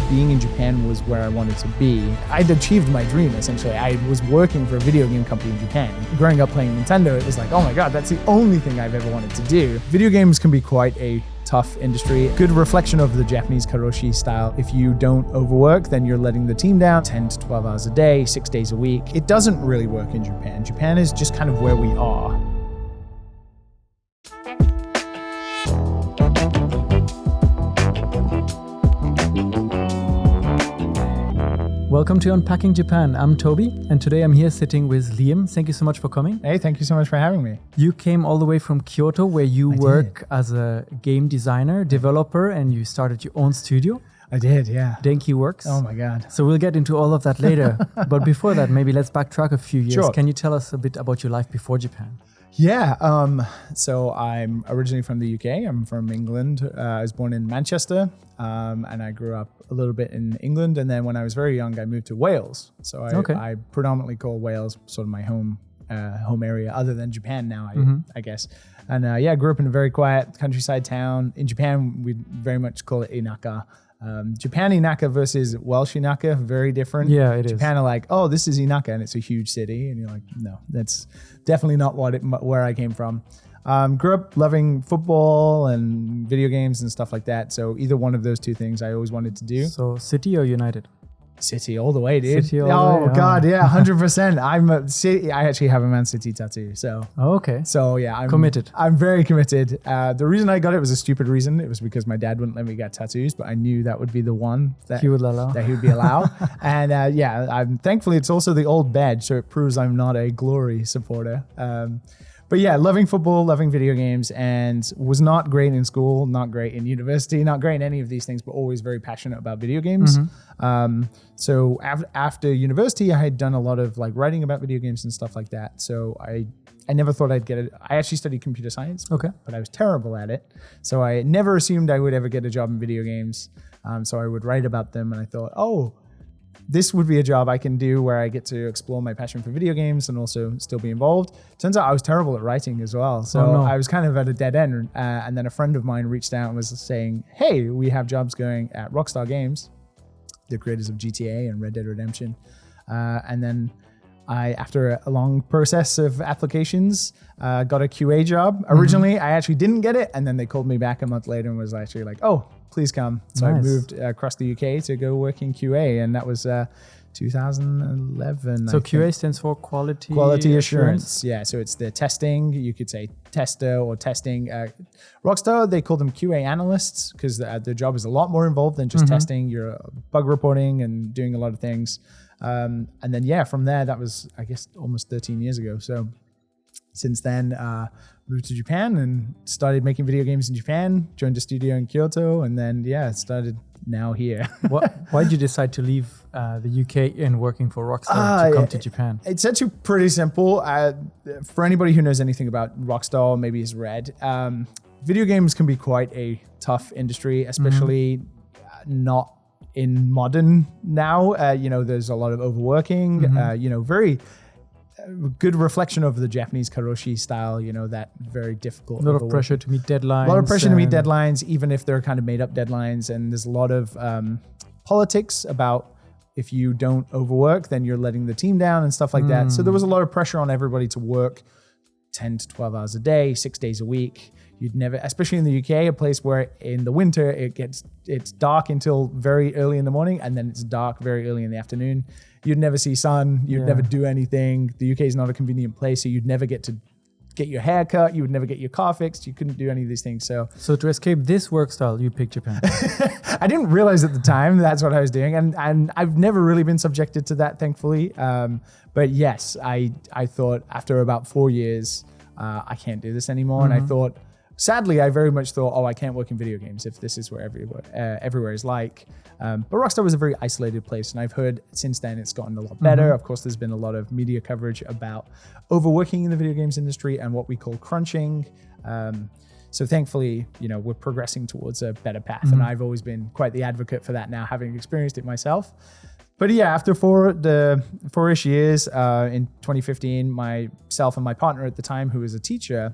being in Japan was where I wanted to be. I'd achieved my dream, essentially. I was working for a video game company in Japan. Growing up playing Nintendo, it was like, oh my God, that's the only thing I've ever wanted to do. Video games can be quite a tough industry. Good reflection of the Japanese karoshi style. If you don't overwork, then you're letting the team down 10 to 12 hours a day, 6 days a week. It doesn't really work in Japan. Japan is just kind of where we are. Welcome to Unpacking Japan. I'm Toby, and today I'm here sitting with Liam. Thank you so much for coming. Hey, thank you so much for having me. You came all the way from Kyoto, where you work as a game designer, developer, and you started your own studio. I did, yeah. Denki Works. Oh my God. So we'll get into all of that later. But before that, maybe let's backtrack a few years. Sure. Can you tell us a bit about your life before Japan? Yeah, so I'm originally from the UK. I'm from England. I was born in Manchester, and I grew up a little bit in England. And then when I was very young, I moved to Wales. So I predominantly call Wales sort of my home area, other than Japan now, I guess. And I grew up in a very quiet countryside town. In Japan, we very much call it Inaka. Japan Inaka versus Welsh Inaka, very different. Yeah, it is. Japan are like, oh, this is Inaka and it's a huge city. And you're like, no, that's definitely not where I came from. Grew up loving football and video games and stuff like that. So either one of those two things I always wanted to do. So City or United? City all the way, dude. City all the way. God, yeah, 100%. I'm a City. I actually have a Man City tattoo. So. Oh, okay. So yeah, I'm committed. I'm very committed. The reason I got it was a stupid reason. It was because my dad wouldn't let me get tattoos, but I knew that would be the one that he would allow. That he would be allowed. And I'm thankfully it's also the old badge, so it proves I'm not a Glory supporter. But yeah, loving football, loving video games, and was not great in school, not great in university, not great in any of these things, but always very passionate about video games. So after university, I had done a lot of like writing about video games and stuff like that. So I never thought I'd get it. I actually studied computer science, but I was terrible at it. So I never assumed I would ever get a job in video games. So I would write about them, and I thought, this would be a job I can do where I get to explore my passion for video games and also still be involved. Turns out I was terrible at writing as well. So I was kind of at a dead end. And then a friend of mine reached out and was saying, hey, we have jobs going at Rockstar Games, the creators of GTA and Red Dead Redemption. And then after a long process of applications, got a QA job. Originally, I actually didn't get it. And then they called me back a month later and was actually like, oh, please come. So I moved across the UK to go work in QA, and that was 2011. So QA stands for Quality Assurance? Yeah, so it's the testing. You could say tester or testing. Rockstar, they call them QA analysts because their job is a lot more involved than just testing. You're bug reporting and doing a lot of things. And then, from there, that was, I guess, almost 13 years ago. So since then, moved to Japan and started making video games in Japan, joined a studio in Kyoto, and then, started now here. Why did you decide to leave the UK and working for Rockstar to come to Japan? It's actually pretty simple. For anybody who knows anything about Rockstar, maybe has read, video games can be quite a tough industry, especially not in modern now. There's a lot of overworking, very good reflection of the Japanese karoshi style, that very difficult. A lot of pressure to meet deadlines. A lot of pressure to meet deadlines, even if they're kind of made up deadlines. And there's a lot of politics about if you don't overwork, then you're letting the team down and stuff like that. So there was a lot of pressure on everybody to work 10 to 12 hours a day, 6 days a week. You'd never, especially in the UK, a place where in the winter it's dark until very early in the morning, and then it's dark very early in the afternoon. You'd never see sun. You'd never do anything. The UK is not a convenient place, so you'd never get to get your hair cut. You would never get your car fixed. You couldn't do any of these things. So to escape this work style, you picked Japan. I didn't realize at the time that's what I was doing, and I've never really been subjected to that, thankfully. But yes, I thought after about 4 years, I can't do this anymore, and I thought. Sadly, I very much thought, I can't work in video games if this is where everywhere is like. But Rockstar was a very isolated place, and I've heard since then it's gotten a lot better. Of course, there's been a lot of media coverage about overworking in the video games industry and what we call crunching. So thankfully, we're progressing towards a better path, and I've always been quite the advocate for that now, having experienced it myself. But after four-ish years, in 2015, myself and my partner at the time, who was a teacher,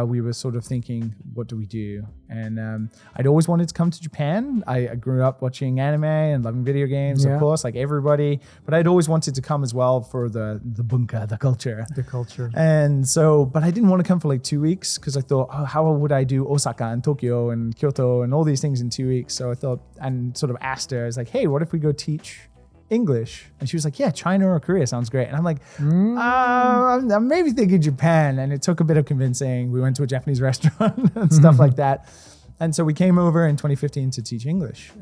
we were sort of thinking, what do we do? And I'd always wanted to come to Japan. I grew up watching anime and loving video games, of course, like everybody. But I'd always wanted to come as well for the bunka, the culture. The culture. And so, but I didn't want to come for like 2 weeks because I thought, oh, how would I do Osaka and Tokyo and Kyoto and all these things in 2 weeks? So I thought, and sort of asked her, I was like, hey, what if we go teach English? And she was like, yeah, China or Korea sounds great. And I'm like, I'm maybe thinking Japan. And it took a bit of convincing. We went to a Japanese restaurant and stuff like that. And so we came over in 2015 to teach English.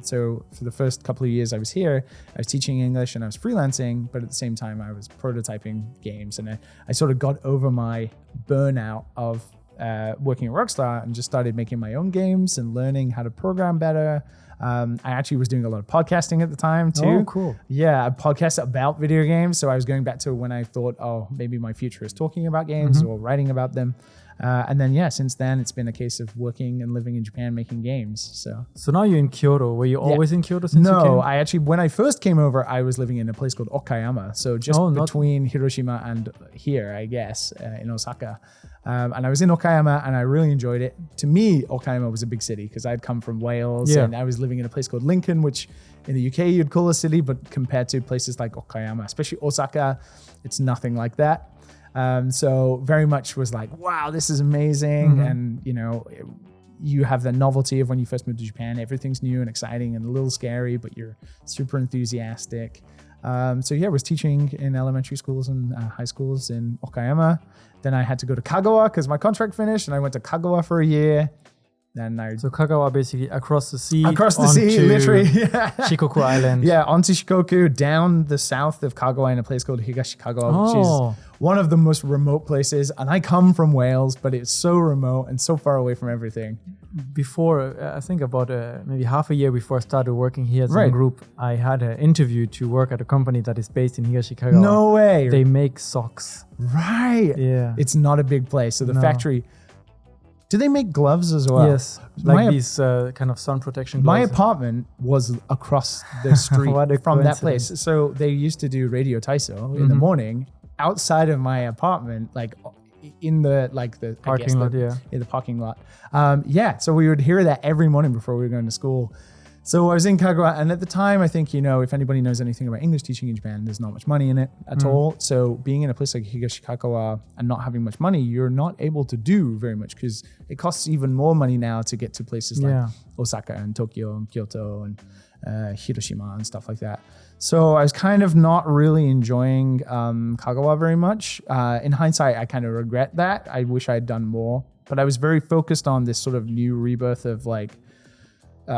So for the first couple of years I was here, I was teaching English and I was freelancing, but at the same time I was prototyping games. And I sort of got over my burnout of working at Rockstar and just started making my own games and learning how to program better. I actually was doing a lot of podcasting at the time too. Oh, cool. Yeah, a podcast about video games. So I was going back to when I thought, oh, maybe my future is talking about games or writing about them. And then, since then, it's been a case of working and living in Japan, making games. So now you're in Kyoto. Were you always in Kyoto since you came? No, I actually, when I first came over, I was living in a place called Okayama. So just between Hiroshima and here, I guess, in Osaka. And I was in Okayama and I really enjoyed it. To me, Okayama was a big city because I'd come from Wales and I was living in a place called Lincoln, which in the UK you'd call a city, but compared to places like Okayama, especially Osaka, it's nothing like that. So very much was like, wow, this is amazing. And, you have the novelty of when you first moved to Japan. Everything's new and exciting and a little scary, but you're super enthusiastic. I was teaching in elementary schools and high schools in Okayama. Then I had to go to Kagawa because my contract finished, and I went to Kagawa for a year. So Kagawa basically across the sea. Across the sea, literally. Shikoku Island. Yeah, onto Shikoku, down the south of Kagawa in a place called Higashi Kagawa, which is one of the most remote places. And I come from Wales, but it's so remote and so far away from everything. Before, I think about maybe half a year before I started working here as a group, I had an interview to work at a company that is based in Higashi Kagawa. No way. They make socks. Right. Yeah. It's not a big place. So the factory... Do they make gloves as well? Yes, like these kind of sun protection gloves. My apartment was across the street from that place. So they used to do Radio Taiso in the morning outside of my apartment, like in the parking lot, in the parking lot. So we would hear that every morning before we were going to school. So I was in Kagawa, and at the time, I think, if anybody knows anything about English teaching in Japan, there's not much money in it at all. So being in a place like Higashi Kagawa and not having much money, you're not able to do very much because it costs even more money now to get to places like Osaka and Tokyo and Kyoto and Hiroshima and stuff like that. So I was kind of not really enjoying Kagawa very much. In hindsight, I kind of regret that. I wish I had done more, but I was very focused on this sort of new rebirth of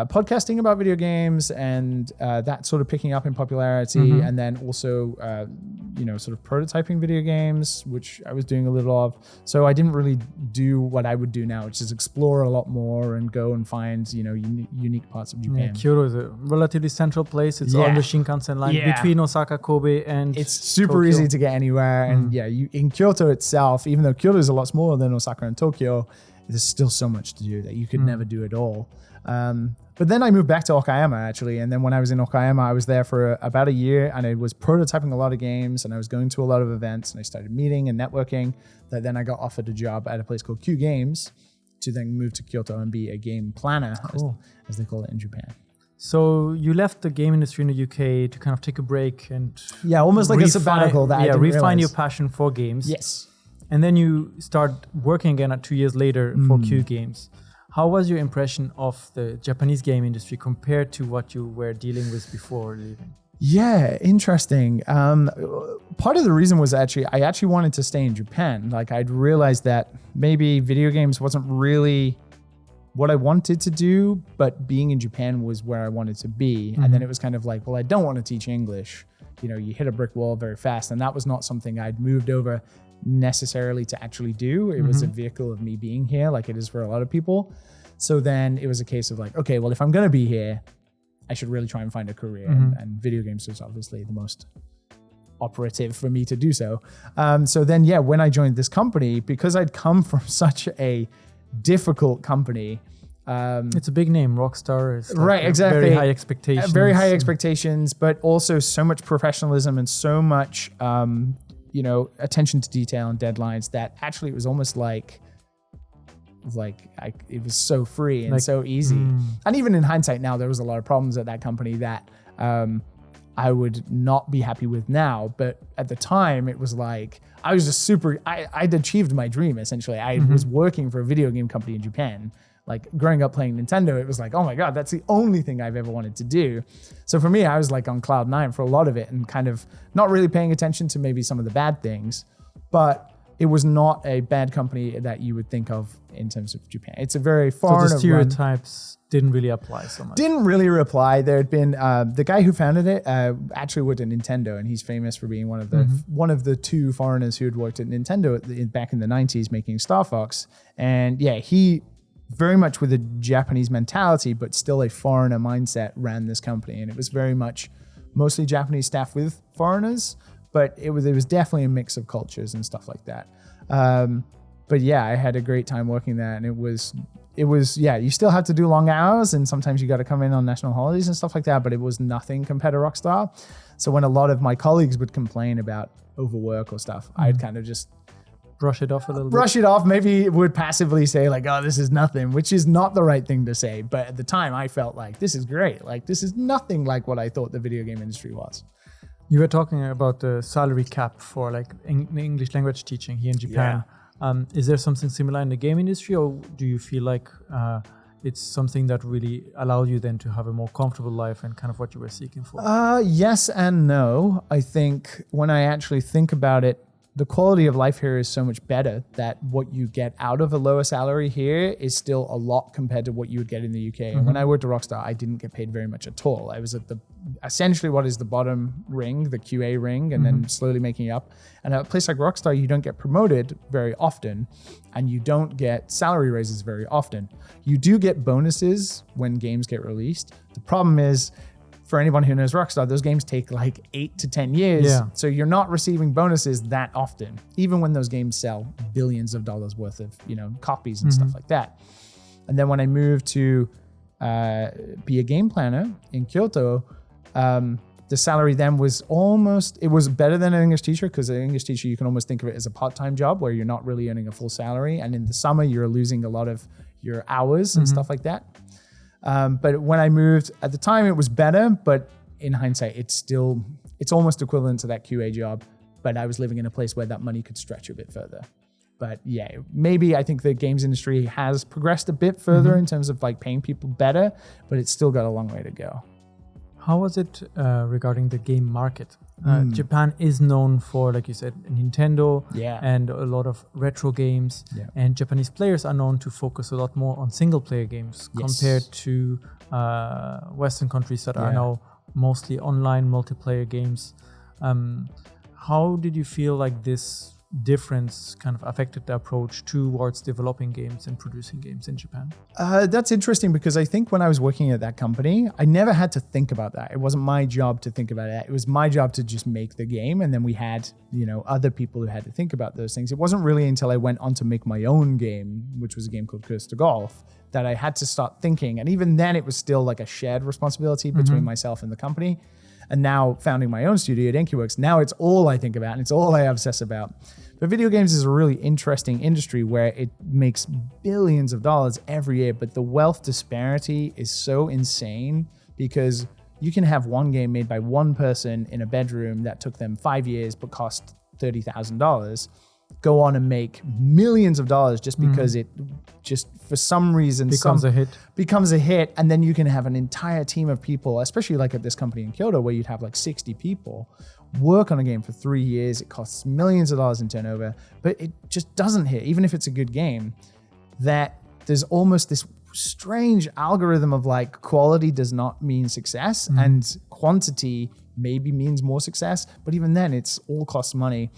podcasting about video games and that sort of picking up in popularity, and then also sort of prototyping video games, which I was doing a little of. So I didn't really do what I would do now, which is explore a lot more and go and find unique parts of Japan. Kyoto is a relatively central place. It's on the Shinkansen line between Osaka, Kobe, and it's super Tokyo. Easy to get anywhere. And in Kyoto itself, even though Kyoto is a lot smaller than Osaka and Tokyo, there's still so much to do that you could never do it all. But then I moved back to Okayama actually, and then when I was in Okayama, I was there for about a year, and I was prototyping a lot of games, and I was going to a lot of events, and I started meeting and networking. Then I got offered a job at a place called Q Games to then move to Kyoto and be a game planner, as they call it in Japan. So you left the game industry in the UK to kind of take a break and almost like a sabbatical. Refine your passion for games. Yes, and then you start working again 2 years later for Q Games. How was your impression of the Japanese game industry compared to what you were dealing with before leaving? Yeah, interesting. Part of the reason was I actually wanted to stay in Japan. Like I'd realized that maybe video games wasn't really what I wanted to do, but being in Japan was where I wanted to be. And then it was kind of like, well, I don't want to teach English. You hit a brick wall very fast. And that was not something I'd moved over necessarily to actually do. It was a vehicle of me being here, like it is for a lot of people. So then it was a case of like, okay, well, if I'm going to be here, I should really try and find a career. And video games was obviously the most operative for me to do so. So then, when I joined this company, because I'd come from such a difficult company. It's a big name, Rockstar. Is right, exactly. Very high expectations. Very high expectations, but also so much professionalism and so much, attention to detail and deadlines that actually it was almost like it was so free and so easy. And even in hindsight now, there was a lot of problems at that company that I would not be happy with now. But at the time, it was like, I was just I'd achieved my dream, essentially. I was working for a video game company in Japan. Like growing up playing Nintendo, it was like, oh my God, that's the only thing I've ever wanted to do. So for me, I was like on cloud nine for a lot of it and kind of not really paying attention to maybe some of the bad things, but it was not a bad company that you would think of in terms of Japan. It's a very foreign. So the stereotypes didn't really apply so much. Didn't really apply. There had been the guy who founded it actually worked at Nintendo, and he's famous for being one of the two foreigners who had worked at Nintendo back in the 90s making Star Fox. And yeah, he very much with a Japanese mentality, but still a foreigner mindset, ran this company. And it was very much mostly Japanese staff with foreigners, but it was definitely a mix of cultures and stuff like that. But yeah, I had a great time working there, and it was, yeah, you still had to do long hours, and sometimes you got to come in on national holidays and stuff like that, but it was nothing compared to Rockstar. So when a lot of my colleagues would complain about overwork or stuff, I'd kind of just brush it off a little bit. Brush it off, maybe would passively say like, oh, this is nothing, which is not the right thing to say. But at the time I felt like this is great. Like this is nothing like what I thought the video game industry was. You were talking about the salary cap for like English language teaching here in Japan. Yeah. Is there something similar in the game industry, or do you feel like it's something that really allowed you then to have a more comfortable life and kind of what you were seeking for? Yes and no. I think when I actually think about it, the quality of life here is so much better that what you get out of a lower salary here is still a lot compared to what you would get in the UK. And when I worked at Rockstar, I didn't get paid very much at all. I was at essentially what is the bottom ring, the QA ring, and then slowly making it up. And at a place like Rockstar, you don't get promoted very often, and you don't get salary raises very often. You do get bonuses when games get released. The problem is, for anyone who knows Rockstar, those games take like 8 to 10 years. Yeah. So you're not receiving bonuses that often, even when those games sell billions of dollars worth of, copies and stuff like that. And then when I moved to be a game planner in Kyoto, the salary then was it was better than an English teacher, because an English teacher, you can almost think of it as a part-time job where you're not really earning a full salary. And in the summer, you're losing a lot of your hours and stuff like that. But when I moved at the time, it was better, but in hindsight, it's almost equivalent to that QA job, but I was living in a place where that money could stretch a bit further. But yeah, maybe I think the games industry has progressed a bit further in terms of like paying people better, but it's still got a long way to go. How was it regarding the game market? Japan is known for, like you said, Nintendo and a lot of retro games. Yeah. And Japanese players are known to focus a lot more on single-player games compared to Western countries that are now mostly online multiplayer games. How did you feel like this difference kind of affected the approach towards developing games and producing games in Japan? That's interesting, because I think when I was working at that company, I never had to think about that. It wasn't my job to think about it. It was my job to just make the game. And then we had, other people who had to think about those things. It wasn't really until I went on to make my own game, which was a game called Curse to Golf, that I had to start thinking. And even then it was still like a shared responsibility between myself and the company. And now founding my own studio at InkyWorks, now it's all I think about and it's all I obsess about. But video games is a really interesting industry where it makes billions of dollars every year, but the wealth disparity is so insane, because you can have one game made by one person in a bedroom that took them 5 years but cost $30,000, go on and make millions of dollars just because it just for some reason becomes a hit. And then you can have an entire team of people, especially like at this company in Kyoto where you'd have like 60 people work on a game for 3 years. It costs millions of dollars in turnover, but it just doesn't hit, even if it's a good game. That there's almost this strange algorithm of like quality does not mean success and quantity maybe means more success, but even then it's all costs money.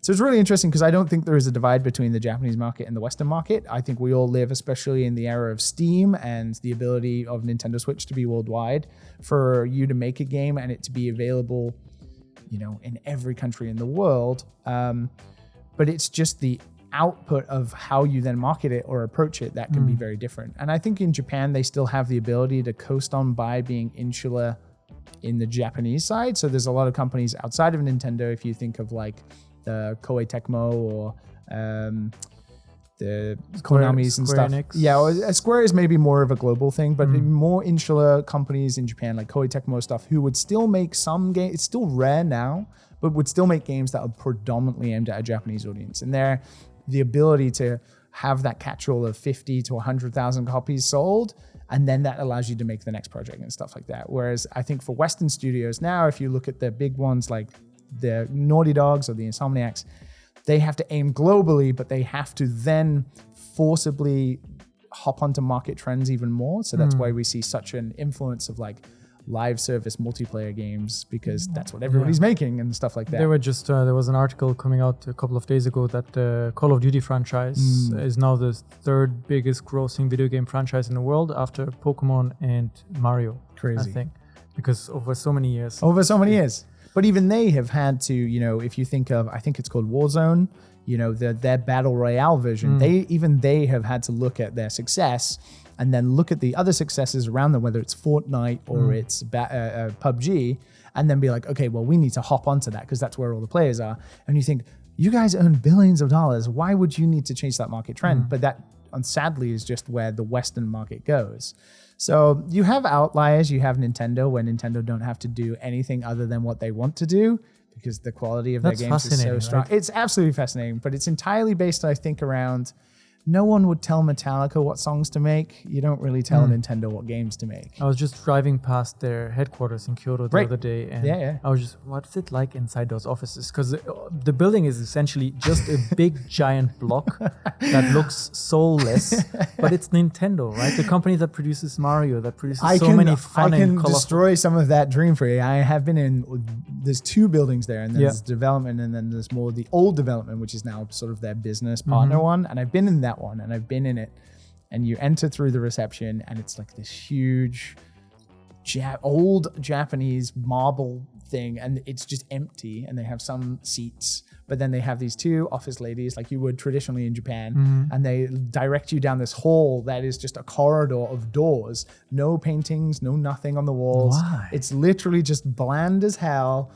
So it's really interesting, because I don't think there is a divide between the Japanese market and the Western market. I think we all live, especially in the era of Steam and the ability of Nintendo Switch to be worldwide, for you to make a game and it to be available, in every country in the world. But it's just the output of how you then market it or approach it that can be very different. And I think in Japan, they still have the ability to coast on by being insular in the Japanese side. So there's a lot of companies outside of Nintendo, if you think of like the Koei Tecmo or Konamis and stuff. Enix. Yeah, Square is maybe more of a global thing, but more insular companies in Japan, like Koei Tecmo stuff, who would still make some games. It's still rare now, but would still make games that are predominantly aimed at a Japanese audience. And the ability to have that catch-all of 50 to 100,000 copies sold, and then that allows you to make the next project and stuff like that. Whereas I think for Western studios now, if you look at the big ones like the Naughty Dogs or the Insomniacs, they have to aim globally, but they have to then forcibly hop onto market trends even more. So that's why we see such an influence of like live service multiplayer games, because that's what everybody's making and stuff like that. There was an article coming out a couple of days ago that the Call of Duty franchise is now the third biggest grossing video game franchise in the world after Pokemon and Mario. Crazy. I think, because over so many years. But even they have had to, if you think of, I think it's called Warzone, their battle royale version, they have had to look at their success and then look at the other successes around them, whether it's Fortnite or it's PUBG, and then be like, okay, well, we need to hop onto that because that's where all the players are. And you think, you guys earn billions of dollars. Why would you need to change that market trend? But that, sadly, is just where the Western market goes. So you have outliers. You have Nintendo, where Nintendo don't have to do anything other than what they want to do because the quality of their games is so strong. Right? It's absolutely fascinating, but it's entirely based, I think, around no one would tell Metallica what songs to make. You don't really tell Nintendo what games to make. I was just driving past their headquarters in Kyoto the other day, and I was just, what's it like inside those offices? Because the building is essentially just a big giant block that looks soulless, but it's Nintendo, right? The company that produces Mario, that produces many fun and colorful. I can destroy some of that dream for you. I have been in, there's two buildings there, and there's development, and then there's more the old development, which is now sort of their business partner one, and I've been in that one, and I've been in it, and you enter through the reception, and it's like this huge old Japanese marble thing, and it's just empty, and they have some seats, but then they have these two office ladies like you would traditionally in Japan, and they direct you down this hall that is just a corridor of doors, no paintings, no nothing on the walls. Why? It's literally just bland as hell,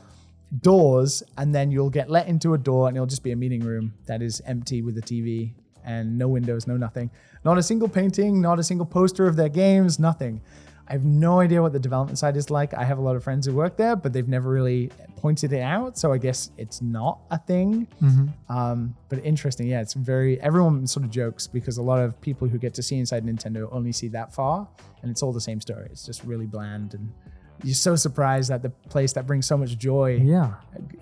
doors, and then you'll get let into a door, and it'll just be a meeting room that is empty with a TV and no windows, no nothing. Not a single painting, not a single poster of their games, nothing. I have no idea what the development side is like. I have a lot of friends who work there, but they've never really pointed it out. So I guess it's not a thing. But interesting. Yeah, it's everyone sort of jokes because a lot of people who get to see inside Nintendo only see that far, and it's all the same story. It's just really bland, and you're so surprised that the place that brings so much joy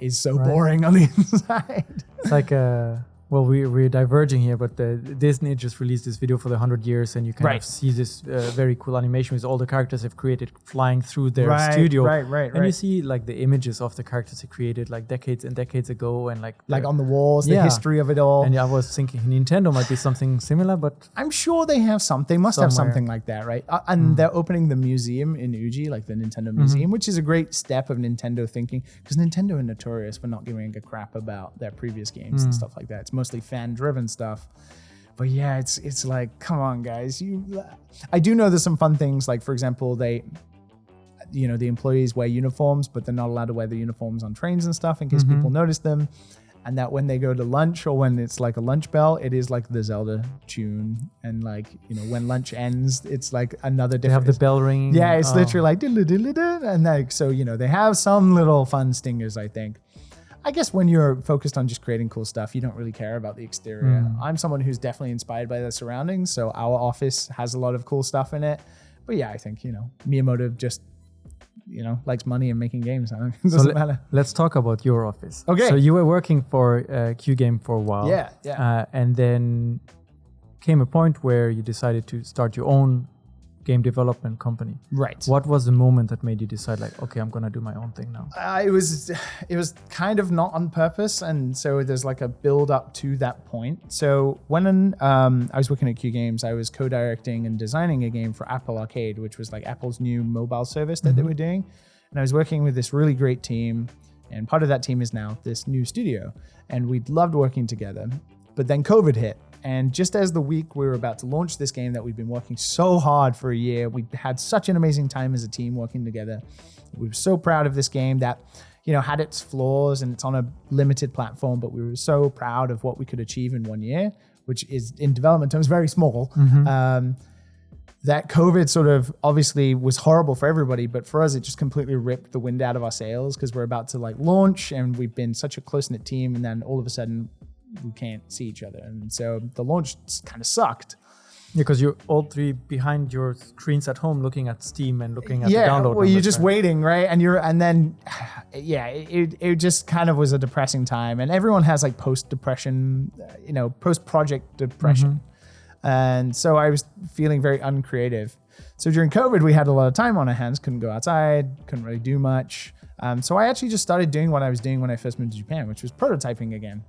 is so boring on the inside. It's like well, we're diverging here, but Disney just released this video for the 100 years, and you kind of see this very cool animation with all the characters they've created flying through their studio. And you see like the images of the characters they created like decades and decades ago, and like on the walls, the history of it all. And I was thinking Nintendo might be something similar, but I'm sure they have something. Must have something like that, right? And they're opening the museum in Uji, like the Nintendo Museum, which is a great step of Nintendo thinking, because Nintendo are notorious for not giving a crap about their previous games and stuff like that. It's mostly fan-driven stuff. But yeah, it's like, come on, guys. I do know there's some fun things, like, for example, the employees wear uniforms, but they're not allowed to wear the uniforms on trains and stuff in case people notice them. And that when they go to lunch, or when it's like a lunch bell, it is like the Zelda tune. And like, when lunch ends, it's like another different... They have the bell ringing. Yeah, it's literally like, diddle-diddle-diddle, and like, so, they have some little fun stingers, I think. I guess when you're focused on just creating cool stuff, you don't really care about the exterior. I'm someone who's definitely inspired by the surroundings, so our office has a lot of cool stuff in it. But yeah, I think, Miyamoto just, likes money and making games. It doesn't matter. Let's talk about your office. Okay. So you were working for Q Game for a while. Yeah. And then came a point where you decided to start your own game development company. Right. What was the moment that made you decide, like, okay, I'm gonna do my own thing now? It was kind of not on purpose, and so there's like a build up to that point. So when I was working at Q Games, I was co-directing and designing a game for Apple Arcade, which was like Apple's new mobile service that they were doing. And I was working with this really great team, and part of that team is now this new studio, and we loved working together. But then COVID hit. And just as the week we were about to launch this game that we've been working so hard for a year, we had such an amazing time as a team working together. We were so proud of this game that, had its flaws, and it's on a limited platform, but we were so proud of what we could achieve in 1 year. which is in development terms very small. That COVID sort of obviously was horrible for everybody, but for us, it just completely ripped the wind out of our sails because we're about to like launch and we've been such a close-knit team, and then all of a sudden we can't see each other. And so the launch kind of sucked. Because you're all three behind your screens at home looking at Steam and looking at the download well, you're numbers, just waiting, right? It just kind of was a depressing time. And everyone has like post-depression, post-project depression. And so I was feeling very uncreative. So during COVID, we had a lot of time on our hands, couldn't go outside, couldn't really do much. So I actually just started doing what I was doing when I first moved to Japan, which was prototyping again.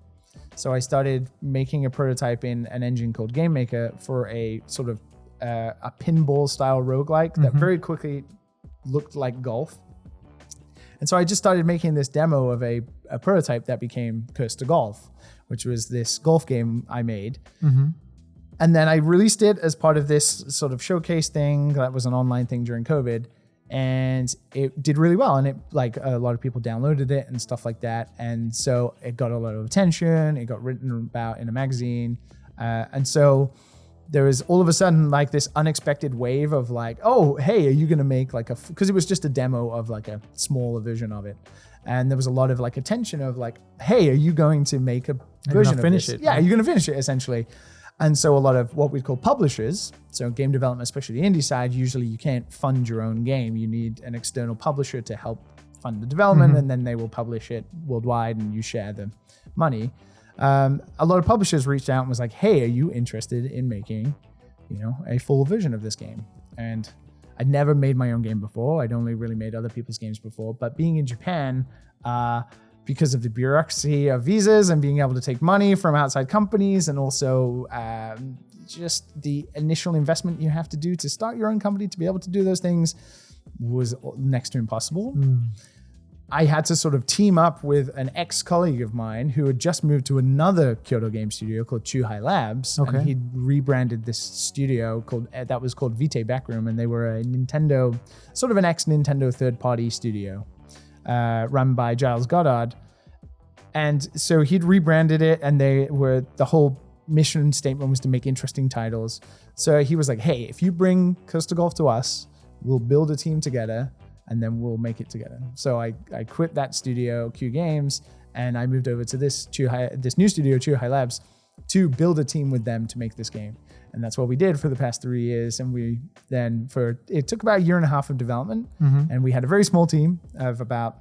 So I started making a prototype in an engine called Game Maker for a sort of a pinball style roguelike that very quickly looked like golf. And so I just started making this demo of a prototype that became Curse to Golf, which was this golf game I made. And then I released it as part of this sort of showcase thing that was an online thing during COVID. And it did really well. And it like a lot of people downloaded it and stuff like that. And so it got a lot of attention. It got written about in a magazine. And so there was all of a sudden like this unexpected wave of like, oh, hey, are you going to make like because it was just a demo of like a smaller version of it. And there was a lot of like attention of like, hey, are you going to make a version of finish this? it? Yeah, you're going to finish it essentially. And so a lot of what we'd call publishers, so game development, especially the indie side, usually you can't fund your own game. You need an external publisher to help fund the development, and then they will publish it worldwide and you share the money. A lot of publishers reached out and was like, hey, are you interested in making, a full version of this game? And I'd never made my own game before. I'd only really made other people's games before. But being in Japan, because of the bureaucracy of visas and being able to take money from outside companies, and also just the initial investment you have to do to start your own company to be able to do those things was next to impossible. I had to sort of team up with an ex-colleague of mine who had just moved to another Kyoto game studio called Chuhai Labs. Okay. And he'd rebranded this studio that was called Vitae Backroom, and they were a Nintendo, sort of an ex-Nintendo third-party studio. Run by Giles Goddard. And so he'd rebranded it, and the whole mission statement was to make interesting titles. So he was like, hey, if you bring Curse to Golf to us, we'll build a team together and then we'll make it together. So I quit that studio, Q Games, and I moved over to this new studio, Chuhai Labs, to build a team with them to make this game. And that's what we did for the past 3 years. And it took about a year and a half of development. And we had a very small team of about,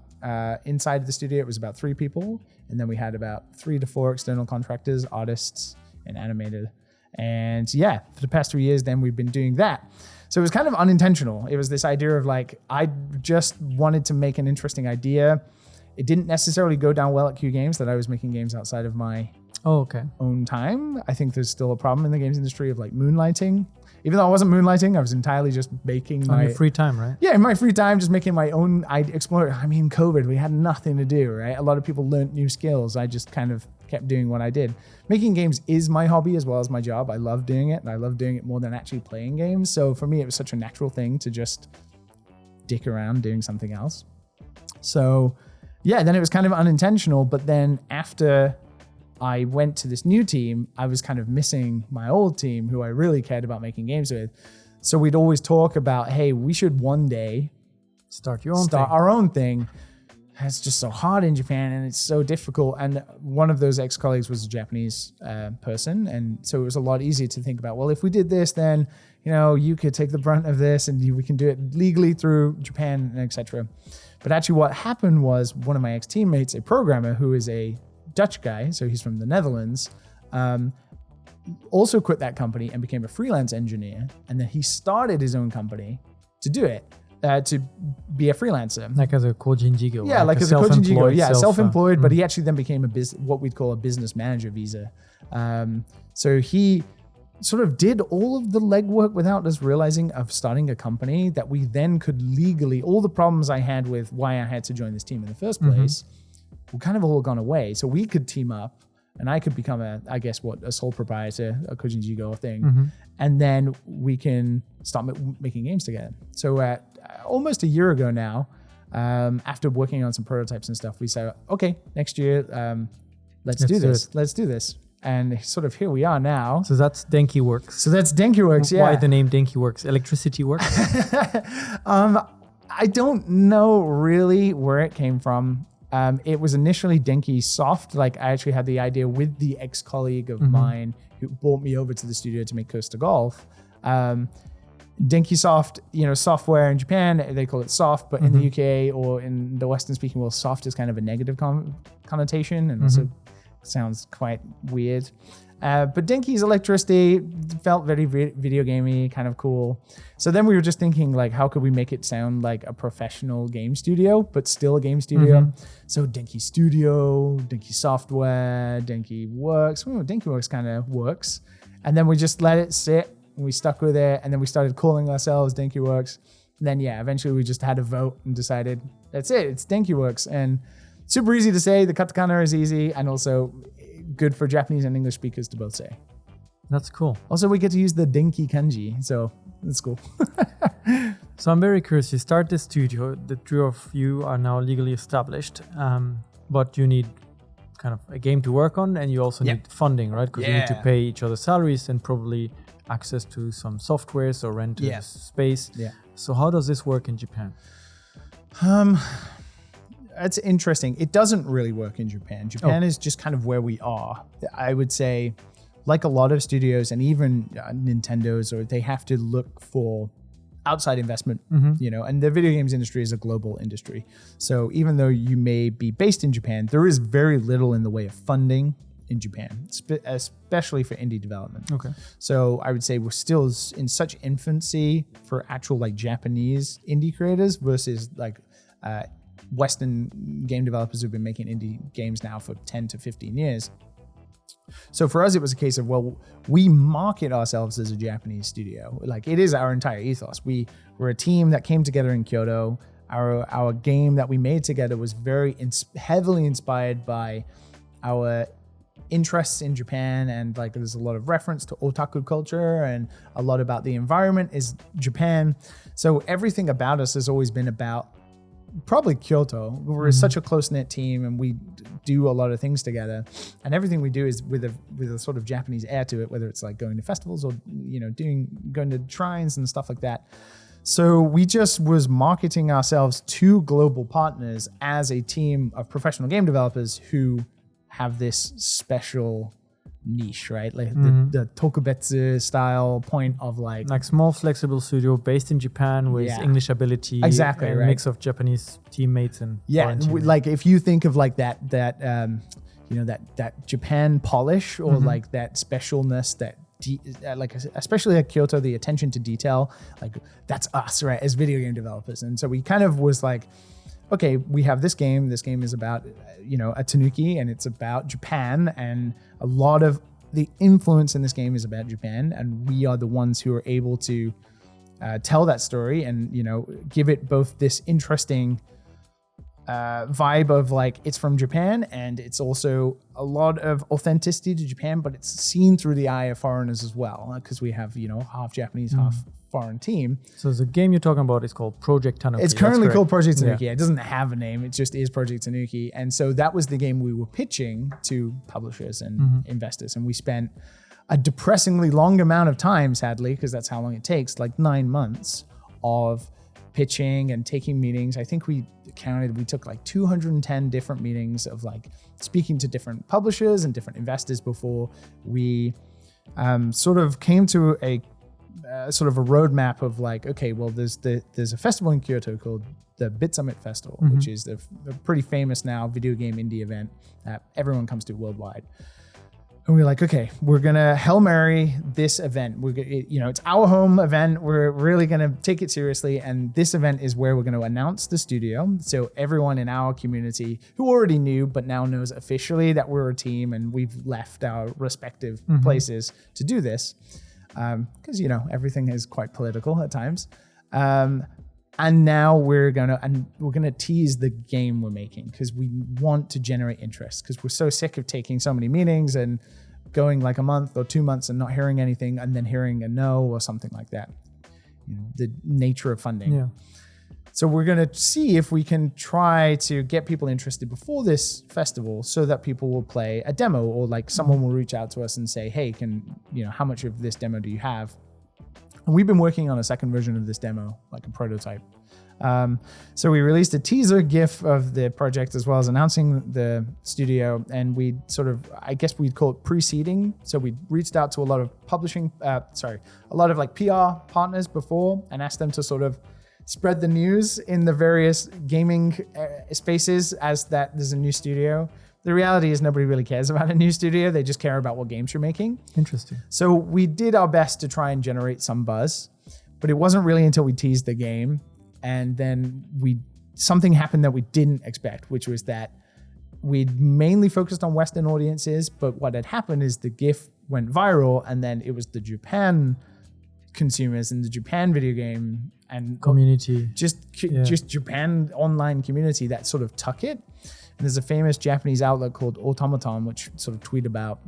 inside the studio, it was about 3 people. And then we had about 3 to 4 external contractors, artists, and animator. And for the past 3 years, then we've been doing that. So it was kind of unintentional. It was this idea of like, I just wanted to make an interesting idea. It didn't necessarily go down well at Q Games that I was making games outside of my own time. I think there's still a problem in the games industry of like moonlighting. Even though I wasn't moonlighting, I was entirely just making on your free time, right? Yeah, in my free time, just making my own. I explored. I mean, COVID, we had nothing to do, right? A lot of people learned new skills. I just kind of kept doing what I did. Making games is my hobby as well as my job. I love doing it, and I love doing it more than actually playing games. So for me, it was such a natural thing to just dick around doing something else. So then it was kind of unintentional. But then after I went to this new team, I was kind of missing my old team who I really cared about making games with. So we'd always talk about, hey, we should one day start our own thing. It's just so hard in Japan and it's so difficult. And one of those ex-colleagues was a Japanese person. And so it was a lot easier to think about, well, if we did this, then, you could take the brunt of this and we can do it legally through Japan, and etc. But actually what happened was one of my ex-teammates, a programmer who is a Dutch guy, so he's from the Netherlands, also quit that company and became a freelance engineer. And then he started his own company to do it, to be a freelancer. Like as a kojin jigo. Yeah, like as a kojin jigo. Yeah, self-employed, but he actually then became what we'd call a business manager visa. So he sort of did all of the legwork without us realizing of starting a company that we then could legally, all the problems I had with why I had to join this team in the first place, were kind of all gone away. So we could team up and I could become a sole proprietor, a Kojin Jigo thing. And then we can start making games together. So almost a year ago now, after working on some prototypes and stuff, we said, okay, next year, let's do this. And sort of here we are now. So that's Denki Works. Yeah. Why the name Denki Works? Electricity Works? I don't know really where it came from. It was initially Denki Soft. Like I actually had the idea with the ex-colleague of mine who brought me over to the studio to make Costa Golf. Denki Soft, software in Japan, they call it soft, but in the UK or in the Western speaking world, soft is kind of a negative connotation and also sounds quite weird. But Denki's electricity felt very video gamey, kind of cool. So then we were just thinking, like, how could we make it sound like a professional game studio, but still a game studio? So Denki Studio, Denki Software, Denki Works. Denki Works kind of works. And then we just let it sit, and we stuck with it, and then we started calling ourselves Denki Works. And then, eventually we just had a vote and decided, that's it, it's Denki Works. And super easy to say, the katakana is easy, and also good for Japanese and English speakers to both say. That's cool. Also, we get to use the Denki kanji, so that's cool. So I'm very curious. You start this studio. The two of you are now legally established, but you need kind of a game to work on, and you also need funding, right? Because you need to pay each other salaries and probably access to some softwares or rent a space. So how does this work in Japan? It's interesting. It doesn't really work in Japan. Japan is just kind of where we are. I would say, like a lot of studios and even Nintendo's, or they have to look for outside investment, and the video games industry is a global industry. So even though you may be based in Japan, there is very little in the way of funding in Japan, especially for indie development. Okay. So I would say we're still in such infancy for actual like Japanese indie creators versus like Western game developers who've been making indie games now for 10 to 15 years. So for us, it was a case of, well, we market ourselves as a Japanese studio. Like it is our entire ethos. We were a team that came together in Kyoto. Our game that we made together was very heavily inspired by our interests in Japan, and like there's a lot of reference to otaku culture and a lot about the environment is Japan. So everything about us has always been about probably Kyoto. We're such a close-knit team and we do a lot of things together, and everything we do is with a sort of Japanese air to it, whether it's like going to festivals or going to shrines and stuff like that. So we just was marketing ourselves to global partners as a team of professional game developers who have this special niche, right? Like the tokubetsu style point of like small flexible studio based in Japan with English ability, exactly, a mix of Japanese teammates and foreign teammates. Like if you think of like that Japan polish or like that specialness, that like especially at Kyoto, the attention to detail, like that's us, right, as video game developers. And so we kind of was like, okay, we have this game. This game is about, a Tanuki, and it's about Japan, and a lot of the influence in this game is about Japan, and we are the ones who are able to tell that story and, give it both this interesting vibe of like it's from Japan, and it's also a lot of authenticity to Japan, but it's seen through the eye of foreigners as well, because we have, half Japanese, half foreign team. So the game you're talking about is called Project Tanuki. It's currently called Project Tanuki. It doesn't have a name. It just is Project Tanuki. And so that was the game we were pitching to publishers and investors. And we spent a depressingly long amount of time, sadly, because that's how long it takes, like 9 months of pitching and taking meetings. I think we took like 210 different meetings of like speaking to different publishers and different investors before we sort of came to a sort of a roadmap of like, okay, well, there's a festival in Kyoto called the Bit Summit Festival, which is a pretty famous now video game indie event that everyone comes to worldwide. And we're like, okay, we're gonna Hail Mary this event. It's our home event. We're really gonna take it seriously, and this event is where we're gonna announce the studio. So everyone in our community who already knew but now knows officially that we're a team and we've left our respective places to do this. Because everything is quite political at times, and now we're gonna tease the game we're making because we want to generate interest, because we're so sick of taking so many meetings and going like a month or 2 months and not hearing anything, and then hearing a no or something like that. The nature of funding. So we're going to see if we can try to get people interested before this festival so that people will play a demo, or like someone will reach out to us and say, hey, how much of this demo do you have? And we've been working on a second version of this demo, like a prototype. So we released a teaser GIF of the project as well as announcing the studio, and we sort of, I guess we'd call it pre-seeding. So we reached out to a lot of a lot of like PR partners before and asked them to sort of spread the news in the various gaming spaces as that there's a new studio. The reality is nobody really cares about a new studio. They just care about what games you're making. Interesting. So we did our best to try and generate some buzz, but it wasn't really until we teased the game and then something happened that we didn't expect, which was that we'd mainly focused on Western audiences, but what had happened is the GIF went viral, and then it was the Japan consumers and the Japan video game and community, just Japan online community that sort of took it. And there's a famous Japanese outlet called Automaton, which sort of tweet about,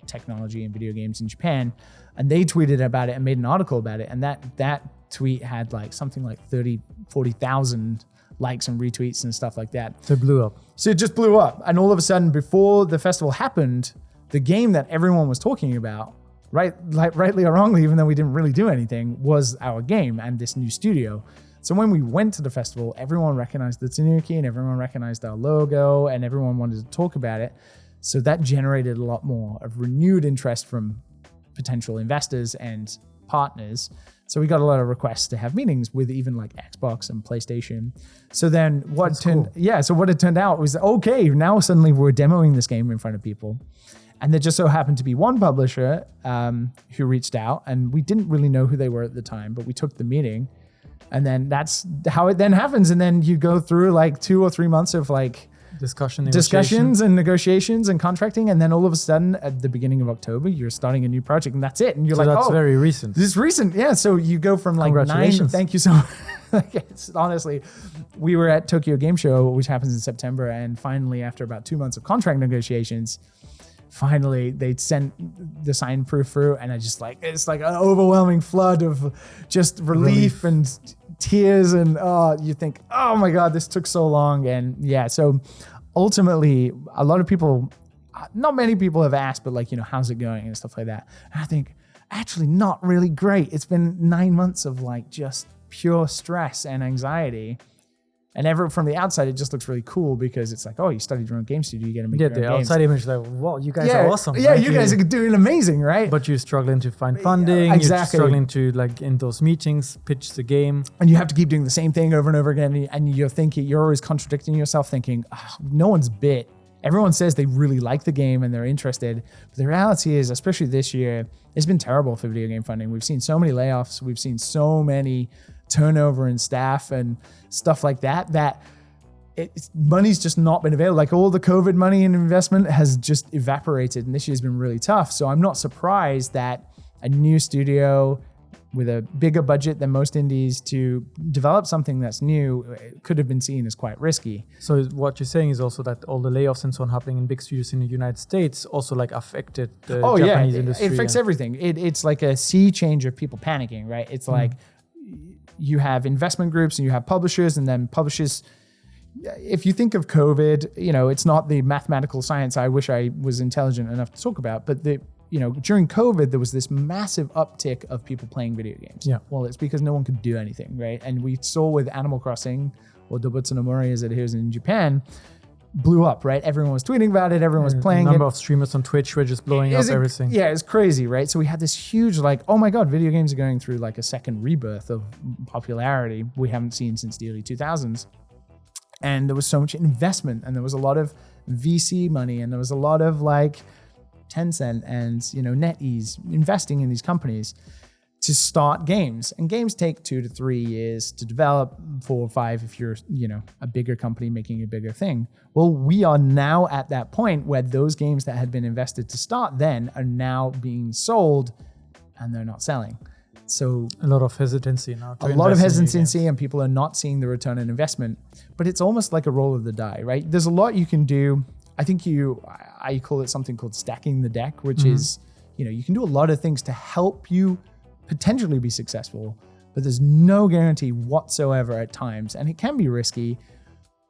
technology and video games in Japan. And they tweeted about it and made an article about it. And that tweet had like something like 40,000 likes and retweets and stuff like that. So it blew up. So it just blew up. And all of a sudden, before the festival happened, the game that everyone was talking about, rightly or wrongly, even though we didn't really do anything, was our game and this new studio. So when we went to the festival, everyone recognized the Tanuki and everyone recognized our logo and everyone wanted to talk about it. So that generated a lot more of renewed interest from potential investors and partners. So we got a lot of requests to have meetings with even like Xbox and PlayStation. So then what it turned out was, okay, now suddenly we're demoing this game in front of people. And there just so happened to be one publisher who reached out, and we didn't really know who they were at the time, but we took the meeting. And then that's how it then happens. And then you go through like 2 or 3 months of like discussions and negotiations and contracting. And then all of a sudden at the beginning of October, you're starting a new project, and that's it. And you're like, that's very recent. This is recent. Yeah. So you go from like 9. Thank you so much. Honestly, we were at Tokyo Game Show, which happens in September. And finally, after about 2 months of contract negotiations, finally they sent the sign proof through, and it's like an overwhelming flood of just relief and tears, and you think, oh my God, this took so long. And so ultimately a lot of people, not many people have asked, but like, how's it going and stuff like that. And I think actually not really great. It's been 9 months of like just pure stress and anxiety. And from the outside, it just looks really cool because it's like, oh, you studied your own game studio, you get to make your own games. The outside image is like, wow, you guys are awesome. Yeah, you guys are doing amazing, right? But you're struggling to find funding. Exactly. You're struggling to, like, in those meetings, pitch the game. And you have to keep doing the same thing over and over again. And you're always contradicting yourself, thinking, no one's bit. Everyone says they really like the game and they're interested. But the reality is, especially this year, it's been terrible for video game funding. We've seen so many layoffs. We've seen so many turnover in staff and stuff like that money's just not been available. Like all the COVID money and investment has just evaporated, and this year's been really tough. So I'm not surprised that a new studio with a bigger budget than most indies to develop something that's new could have been seen as quite risky. So what you're saying is also that all the layoffs and so on happening in big studios in the United States also like affected the Japanese industry. It affects everything. It's like a sea change of people panicking, right? It's like you have investment groups and you have publishers, and then publishers, if you think of COVID, it's not the mathematical science I wish I was intelligent enough to talk about, but during COVID, there was this massive uptick of people playing video games. Yeah. Well, it's because no one could do anything, right? And we saw with Animal Crossing, or Dobutsu no Mori as it is in Japan, blew up, right? Everyone was tweeting about it. Everyone was playing it. The number of streamers on Twitch were just blowing up everything. Yeah, it's crazy, right? So we had this huge, like, oh my God, video games are going through like a second rebirth of popularity we haven't seen since the early 2000s. And there was so much investment, and there was a lot of VC money, and there was a lot of like Tencent and, NetEase investing in these companies to start games. And games take 2 to 3 years to develop, 4 or 5 if you're, a bigger company making a bigger thing. Well, we are now at that point where those games that had been invested to start then are now being sold and they're not selling. So a lot of hesitancy now. A lot of hesitancy, and people are not seeing the return on investment. But it's almost like a roll of the die, right? There's a lot you can do. I think I call it something called stacking the deck, which is, you can do a lot of things to help you potentially be successful. But but there's no guarantee whatsoever at times. And it can be risky,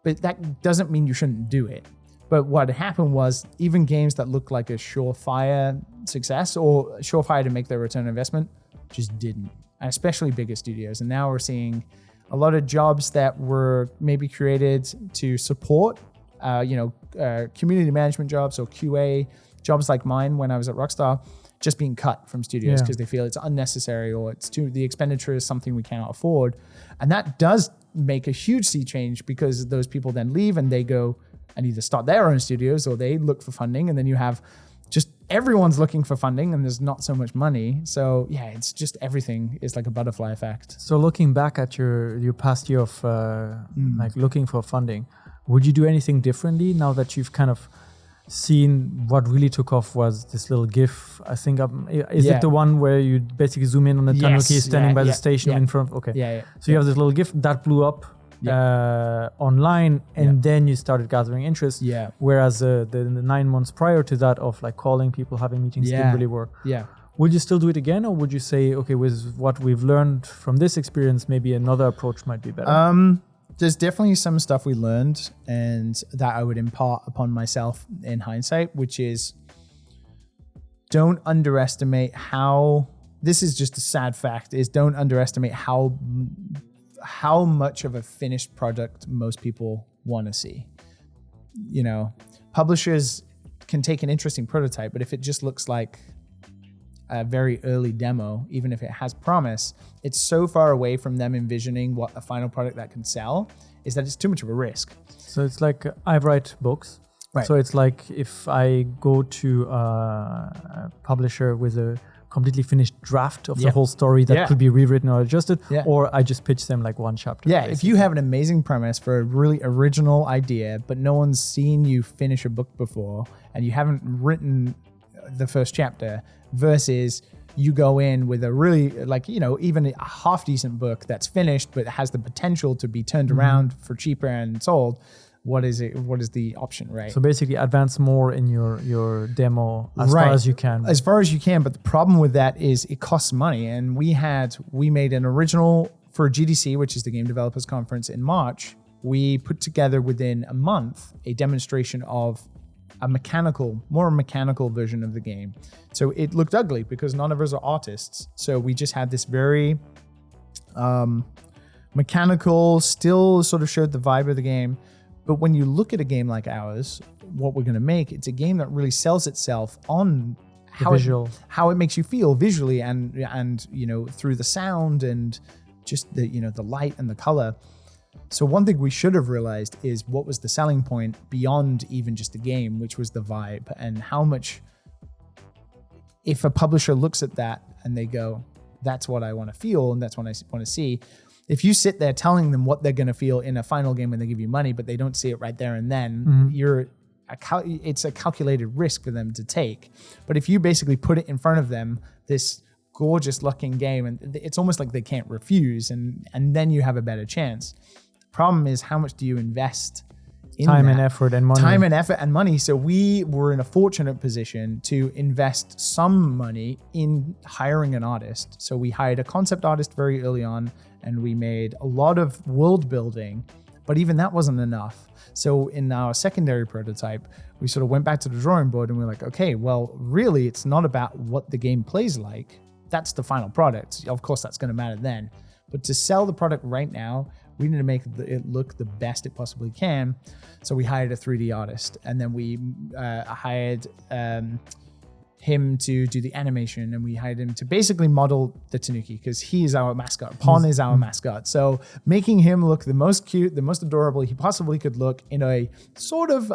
but that doesn't mean you shouldn't do it. But what happened was even games that looked like a surefire success or surefire to make their return on investment just didn't, especially bigger studios. And now we're seeing a lot of jobs that were maybe created to support, community management jobs or QA jobs like mine when I was at Rockstar, just being cut from studios because they feel it's unnecessary or the expenditure is something we cannot afford. And that does make a huge sea change because those people then leave and they go and either start their own studios or they look for funding, and then you have just everyone's looking for funding and there's not so much money. So yeah, it's just everything is like a butterfly effect. So looking back at your past year of like looking for funding, would you do anything differently now that you've kind of seen what really took off was this little GIF? I think is it the one where you basically zoom in on the Tanuki standing by the station in front? Okay. So you have this little GIF that blew up online, and then you started gathering interest. Whereas the 9 months prior to that of like calling people, having meetings didn't really work. Would you still do it again, or would you say, okay, with what we've learned from this experience, maybe another approach might be better? There's definitely some stuff we learned and that I would impart upon myself in hindsight, which is don't underestimate how, this is just a sad fact, is don't underestimate how much of a finished product most people want to see. You know, publishers can take an interesting prototype, but if it just looks like a very early demo, even if it has promise, it's so far away from them envisioning what a final product that can sell is that it's too much of a risk. So it's like I write books. Right. So it's like if I go to a publisher with a completely finished draft of the whole story that could be rewritten or adjusted, or I just pitch them like one chapter. Yeah, if you have an amazing premise for a really original idea, but no one's seen you finish a book before and you haven't written the first chapter, versus you go in with a really, like, you know, even a half decent book that's finished but has the potential to be turned around for cheaper and sold. What is it? What is the option, right? So basically advance more in your demo as far as you can. As far as you can, but the problem with that is it costs money. And we made an original for GDC, which is the Game Developers Conference in March. We put together within a month a demonstration of a more mechanical version of the game. So it looked ugly because none of us are artists. So we just had this very mechanical, still sort of showed the vibe of the game. But when you look at a game like ours, what we're going to make, it's a game that really sells itself on how it makes you feel visually and you know, through the sound and just the, you know, the light and the color. So one thing we should have realized is what was the selling point beyond even just the game, which was the vibe, and how much, if a publisher looks at that and they go, that's what I want to feel and that's what I want to see. If you sit there telling them what they're going to feel in a final game when they give you money, but they don't see it right there and then, it's a calculated risk for them to take. But if you basically put it in front of them, this gorgeous looking game, and it's almost like they can't refuse, and then you have a better chance. The problem is, how much do you invest in time and effort and money? Time and effort and money. So we were in a fortunate position to invest some money in hiring an artist. So we hired a concept artist very early on, and we made a lot of world building, but even that wasn't enough. So in our secondary prototype, we sort of went back to the drawing board and we were like, okay, well, really, it's not about what the game plays like. That's the final product. Of course, that's going to matter then. But to sell the product right now, we need to make it look the best it possibly can. So we hired a 3D artist, and then we hired him to do the animation, and we hired him to basically model the Tanuki because he is our mascot. Pon is our mascot. So making him look the most cute, the most adorable he possibly could look in a sort of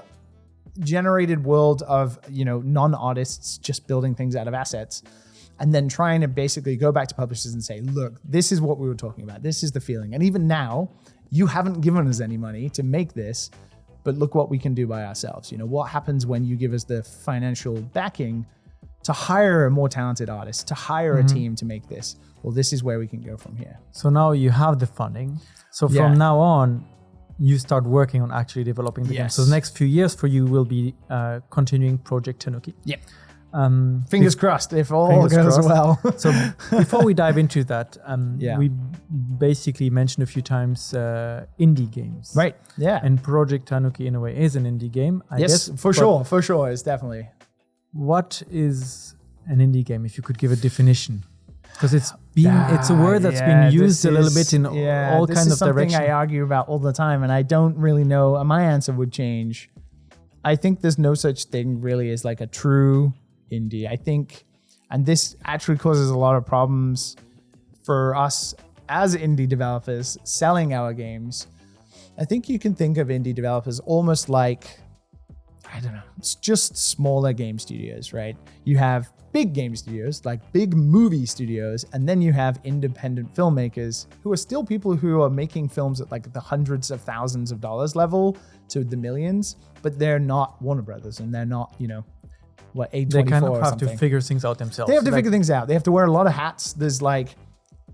generated world of, you know, non-artists just building things out of assets. And then trying to basically go back to publishers and say, look, this is what we were talking about. This is the feeling. And even now, you haven't given us any money to make this, but look what we can do by ourselves. You know, what happens when you give us the financial backing to hire a more talented artist, to hire a team to make this? Well, this is where we can go from here. So now you have the funding. So from now on, you start working on actually developing the game. So the next few years for you will be continuing Project Tanuki. Yeah. Fingers crossed if all goes well. So before we dive into that, we basically mentioned a few times indie games. Right, yeah. And Project Tanuki in a way is an indie game, I guess. For sure, it's definitely. What is an indie game, if you could give a definition? Because it's a word that's been used a little bit in all kinds of directions. This is something I argue about all the time, and I don't really know. My answer would change. I think there's no such thing really as like a true indie. I think, and this actually causes a lot of problems for us as indie developers selling our games. I think you can think of indie developers almost like, I don't know, it's just smaller game studios, right? You have big game studios, like big movie studios, and then you have independent filmmakers who are still people who are making films at like the hundreds of thousands of dollars level to the millions, but they're not Warner Brothers and they're not, A24 they kind of or have something. to figure things out themselves. They have to figure things out. They have to wear a lot of hats. There's like,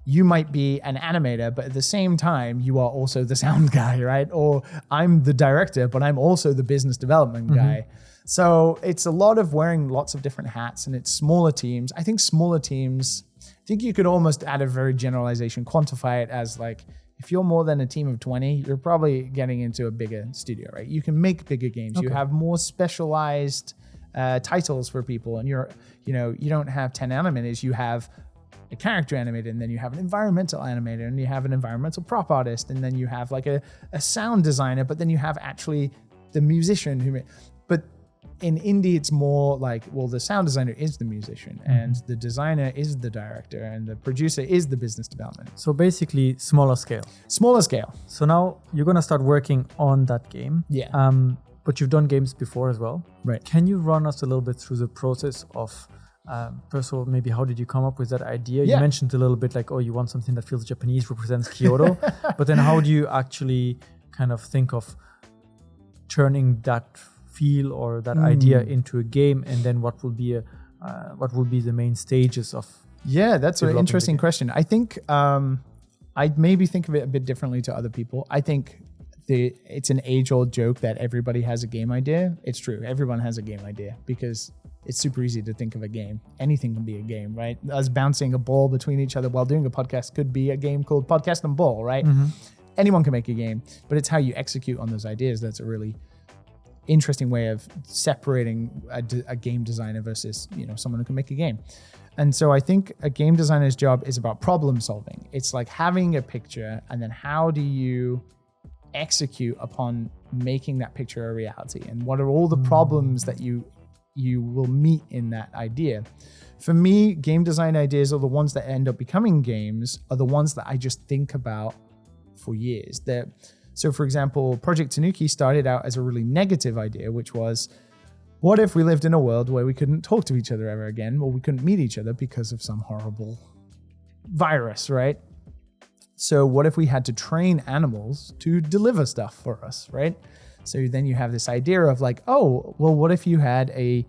you might be an animator, but at the same time, you are also the sound guy, right? Or I'm the director, but I'm also the business development guy. So it's a lot of wearing lots of different hats, and it's smaller teams. I think smaller teams, I think you could almost add a very generalization, quantify it as like, if you're more than a team of 20, you're probably getting into a bigger studio, right? You can make bigger games. Okay. You have more specialized titles for people, and you don't have 10 animators. You have a character animator, and then you have an environmental animator, and you have an environmental prop artist, and then you have like a sound designer, but then you have actually the musician but in indie, it's more like, well, the sound designer is the musician, and the designer is the director, and the producer is the business development. So basically, smaller scale. Smaller scale. So now you're going to start working on that game. Yeah. But you've done games before as well. Right. Can you run us a little bit through the process of, first of all, maybe how did you come up with that idea? Yeah. You mentioned a little bit like, you want something that feels Japanese, represents Kyoto. But then how do you actually kind of think of turning that feel or that idea into a game, and then what will be the main stages of? Yeah, that's an interesting question. I think I'd maybe think of it a bit differently to other people. I think it's an age-old joke that everybody has a game idea. It's true. Everyone has a game idea because it's super easy to think of a game. Anything can be a game, right? Us bouncing a ball between each other while doing a podcast could be a game called Podcast and Ball, right? Anyone can make a game, but it's how you execute on those ideas that's a really interesting way of separating a game designer versus someone who can make a game. And so I think a game designer's job is about problem solving. It's like having a picture, and then how do you execute upon making that picture a reality, and what are all the problems that you will meet in that idea. For me, game design ideas are the ones that end up becoming games, are the ones that I just think about for years. So for example, Project Tanuki started out as a really negative idea, which was, what if we lived in a world where we couldn't talk to each other ever again, or we couldn't meet each other because of some horrible virus, right? So what if we had to train animals to deliver stuff for us, right? So then you have this idea of like, oh, well, what if you had a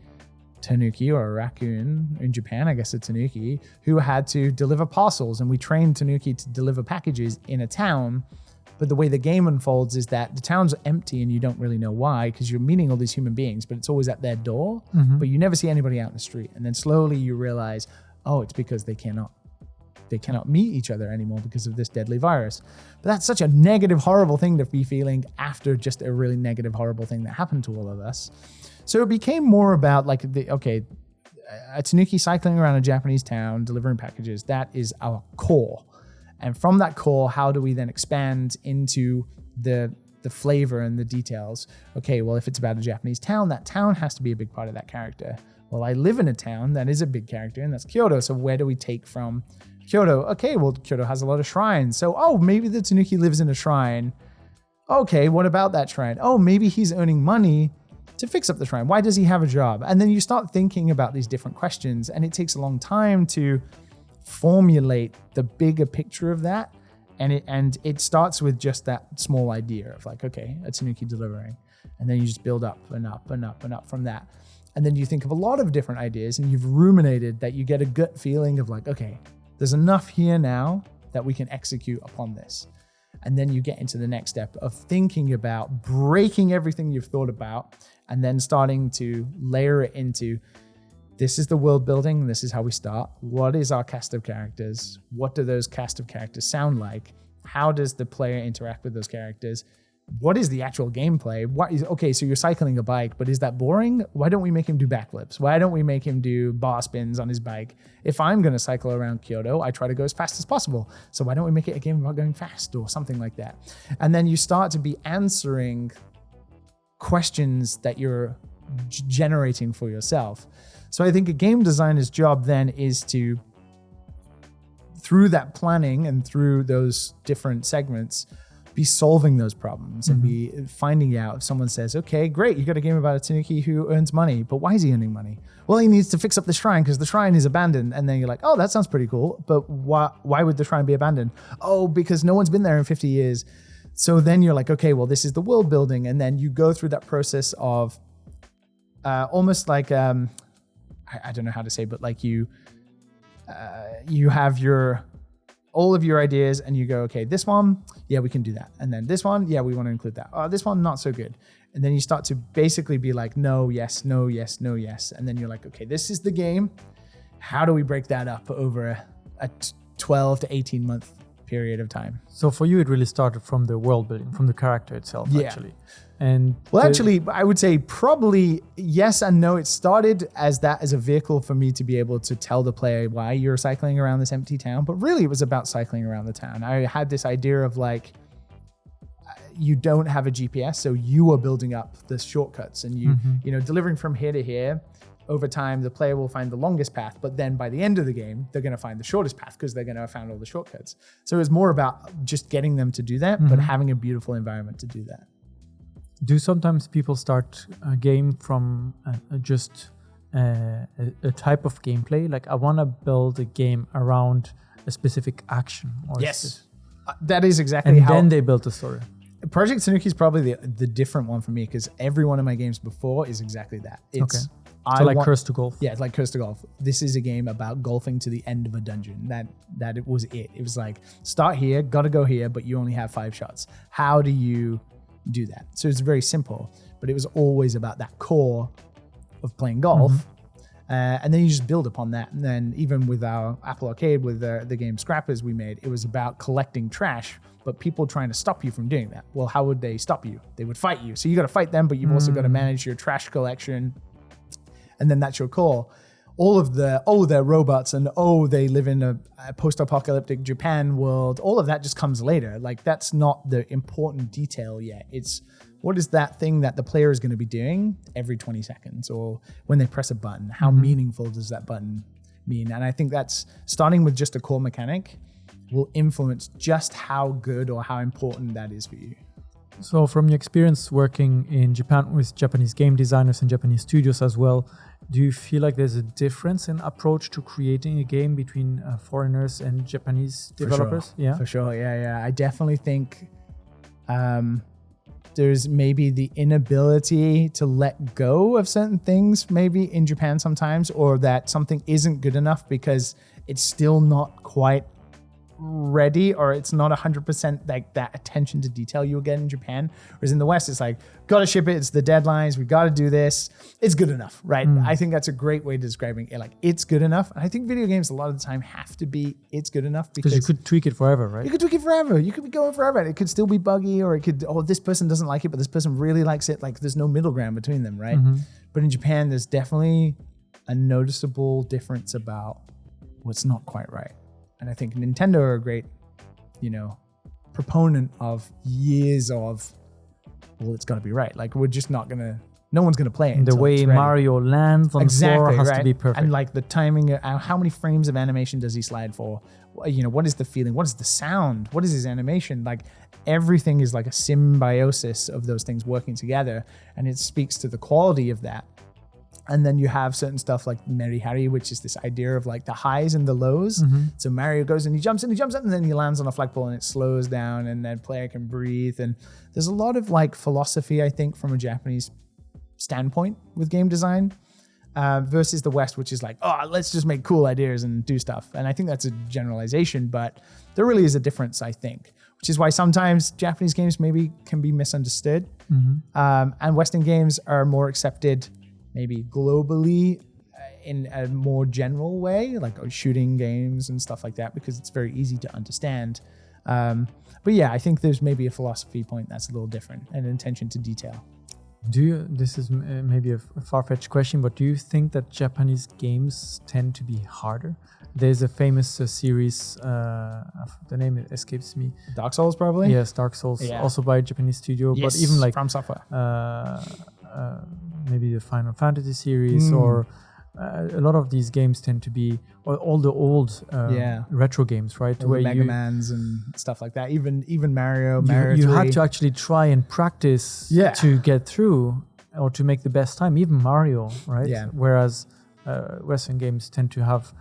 tanuki or a raccoon, in Japan, I guess a tanuki, who had to deliver parcels, and we trained tanuki to deliver packages in a town. But the way the game unfolds is that the town's empty and you don't really know why, because you're meeting all these human beings, but it's always at their door, but you never see anybody out in the street. And then slowly you realize, oh, it's because they cannot meet each other anymore because of this deadly virus. But that's such a negative, horrible thing to be feeling after just a really negative, horrible thing that happened to all of us. So it became more about like, a tanuki cycling around a Japanese town, delivering packages, that is our core. And from that core, how do we then expand into the flavor and the details? Okay, well, if it's about a Japanese town, that town has to be a big part of that character. Well, I live in a town that is a big character, and that's Kyoto. So where do we take from Kyoto? Okay, well, Kyoto has a lot of shrines. So, maybe the tanuki lives in a shrine. Okay, what about that shrine? Oh, maybe he's earning money to fix up the shrine. Why does he have a job? And then you start thinking about these different questions, and it takes a long time to formulate the bigger picture of that. And it starts with just that small idea of like, okay, a tanuki delivering. And then you just build up and up and up and up from that. And then you think of a lot of different ideas, and you've ruminated that you get a gut feeling of like, okay, there's enough here now that we can execute upon this. And then you get into the next step of thinking about breaking everything you've thought about, and then starting to layer it into, this is the world building. This is how we start. What is our cast of characters? What do those cast of characters sound like? How does the player interact with those characters? What is the actual gameplay? Okay, so you're cycling a bike, but is that boring? Why don't we make him do backflips? Why don't we make him do bar spins on his bike? If I'm going to cycle around Kyoto, I try to go as fast as possible. So why don't we make it a game about going fast or something like that? And then you start to be answering questions that you're generating for yourself. So I think a game designer's job then is to, through that planning and through those different segments, be solving those problems and be finding out if someone says, okay, great, you got a game about a Tanuki who earns money, but why is he earning money? Well, he needs to fix up the shrine because the shrine is abandoned. And then you're like, oh, that sounds pretty cool, but why would the shrine be abandoned? Oh, because no one's been there in 50 years. So then you're like, okay, well, this is the world building. And then you go through that process of almost like, I don't know how to say, but like you have all of your ideas and you go, okay, this one, yeah, we can do that. And then this one, yeah, we want to include that. Oh, this one, not so good. And then you start to basically be like, no, yes, no, yes, no, yes. And then you're like, okay, this is the game. How do we break that up over a 12 to 18 month period of time? So for you, it really started from the world building, from the character itself, actually. And actually, I would say probably yes and no. It started as a vehicle for me to be able to tell the player why you're cycling around this empty town. But really, it was about cycling around the town. I had this idea of like, you don't have a GPS, so you are building up the shortcuts and you know, delivering from here to here. Over time, the player will find the longest path, but then by the end of the game, they're going to find the shortest path because they're going to have found all the shortcuts. So it's more about just getting them to do that, but having a beautiful environment to do that. Do sometimes people start a game from just a type of gameplay? Like, I want to build a game around a specific action. Or yes, that is exactly how. And then they built a story. Project Tanuki is probably the different one for me because every one of my games before is exactly that. It's So like Curse to Golf. Yeah, it's like Curse to Golf. This is a game about golfing to the end of a dungeon. That it was it. It was like, start here, gotta go here, but you only have 5 shots. How do you do that? So it's very simple, but it was always about that core of playing golf. And then you just build upon that. And then even with our Apple Arcade, with the game Scrappers we made, it was about collecting trash, but people trying to stop you from doing that. Well, how would they stop you? They would fight you. So you got to fight them, but you've also got to manage your trash collection. And then that's your core. All of they're robots and they live in a post-apocalyptic Japan world. All of that just comes later. Like, that's not the important detail yet. It's what is that thing that the player is going to be doing every 20 seconds or when they press a button? How meaningful does that button mean? And I think that's starting with just a core mechanic will influence just how good or how important that is for you. So from your experience working in Japan with Japanese game designers and Japanese studios as well, do you feel like there's a difference in approach to creating a game between foreigners and Japanese developers? Yeah, for sure. Yeah. I definitely think there's maybe the inability to let go of certain things maybe in Japan sometimes, or that something isn't good enough because it's still not quite ready, or it's not 100% like that attention to detail you'll get in Japan. Whereas in the West, it's like, gotta ship it, it's the deadlines, we gotta do this, it's good enough, right? I think that's a great way of describing it, like, it's good enough. And I think video games a lot of the time have to be, it's good enough, because you could tweak it forever, right? You could tweak it forever, you could be going forever, it could still be buggy, or it could, this person doesn't like it, but this person really likes it, like there's no middle ground between them, right? But in Japan, there's definitely a noticeable difference about what's not quite right. And I think Nintendo are a great, proponent of years of, well, it's got to be right. Like, we're just not going to, no one's going to play it. The way Mario lands on the floor has to be perfect. And like the timing, how many frames of animation does he slide for? What is the feeling? What is the sound? What is his animation? Like, everything is like a symbiosis of those things working together. And it speaks to the quality of that. And then you have certain stuff like Merihari, which is this idea of like the highs and the lows. So Mario goes and he jumps up, and then he lands on a flagpole and it slows down, and then player can breathe. And there's a lot of like philosophy, I think, from a Japanese standpoint with game design versus the West, which is like, let's just make cool ideas and do stuff. And I think that's a generalization, but there really is a difference, I think, which is why sometimes Japanese games maybe can be misunderstood. And Western games are more accepted maybe globally in a more general way, like shooting games and stuff like that, because it's very easy to understand. But yeah, I think there's maybe a philosophy point that's a little different, and an attention to detail. This is maybe a far-fetched question, but do you think that Japanese games tend to be harder? There's a famous series, the name escapes me. Dark Souls, probably? Yes, Dark Souls, also by a Japanese studio. Yes, but even like From Software. Maybe the Final Fantasy series, or a lot of these games tend to be all the old retro games, right? Where Mega Mans and stuff like that. Even Mario. You had to actually try and practice to get through or to make the best time. Even Mario, right? Yeah. Whereas Western games tend to have,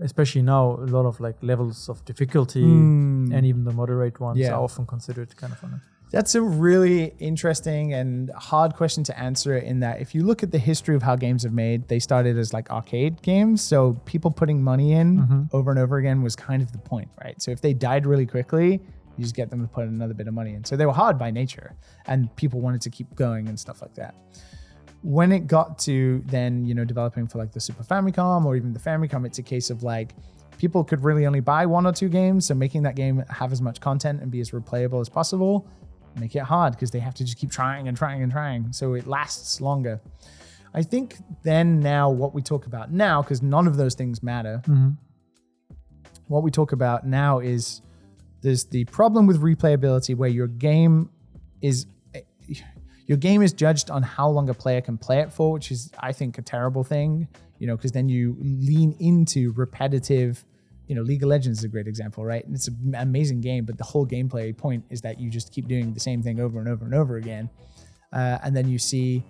especially now, a lot of like levels of difficulty, and even the moderate ones are often considered kind of on That's a really interesting and hard question to answer, in that if you look at the history of how games have made, they started as like arcade games. So people putting money in over and over again was kind of the point, right? So if they died really quickly, you just get them to put another bit of money in. So they were hard by nature, and people wanted to keep going and stuff like that. When it got to then, developing for like the Super Famicom or even the Famicom, it's a case of like, people could really only buy 1 or 2 games. So making that game have as much content and be as replayable as possible, make it hard because they have to just keep trying and trying and trying. So it lasts longer. I think then now what we talk about now, because none of those things matter, what we talk about now is there's the problem with replayability, where your game is judged on how long a player can play it for, which is, I think, a terrible thing, because then you lean into repetitive. League of Legends is a great example, right? It's an amazing game, but the whole gameplay point is that you just keep doing the same thing over and over and over again. And then you see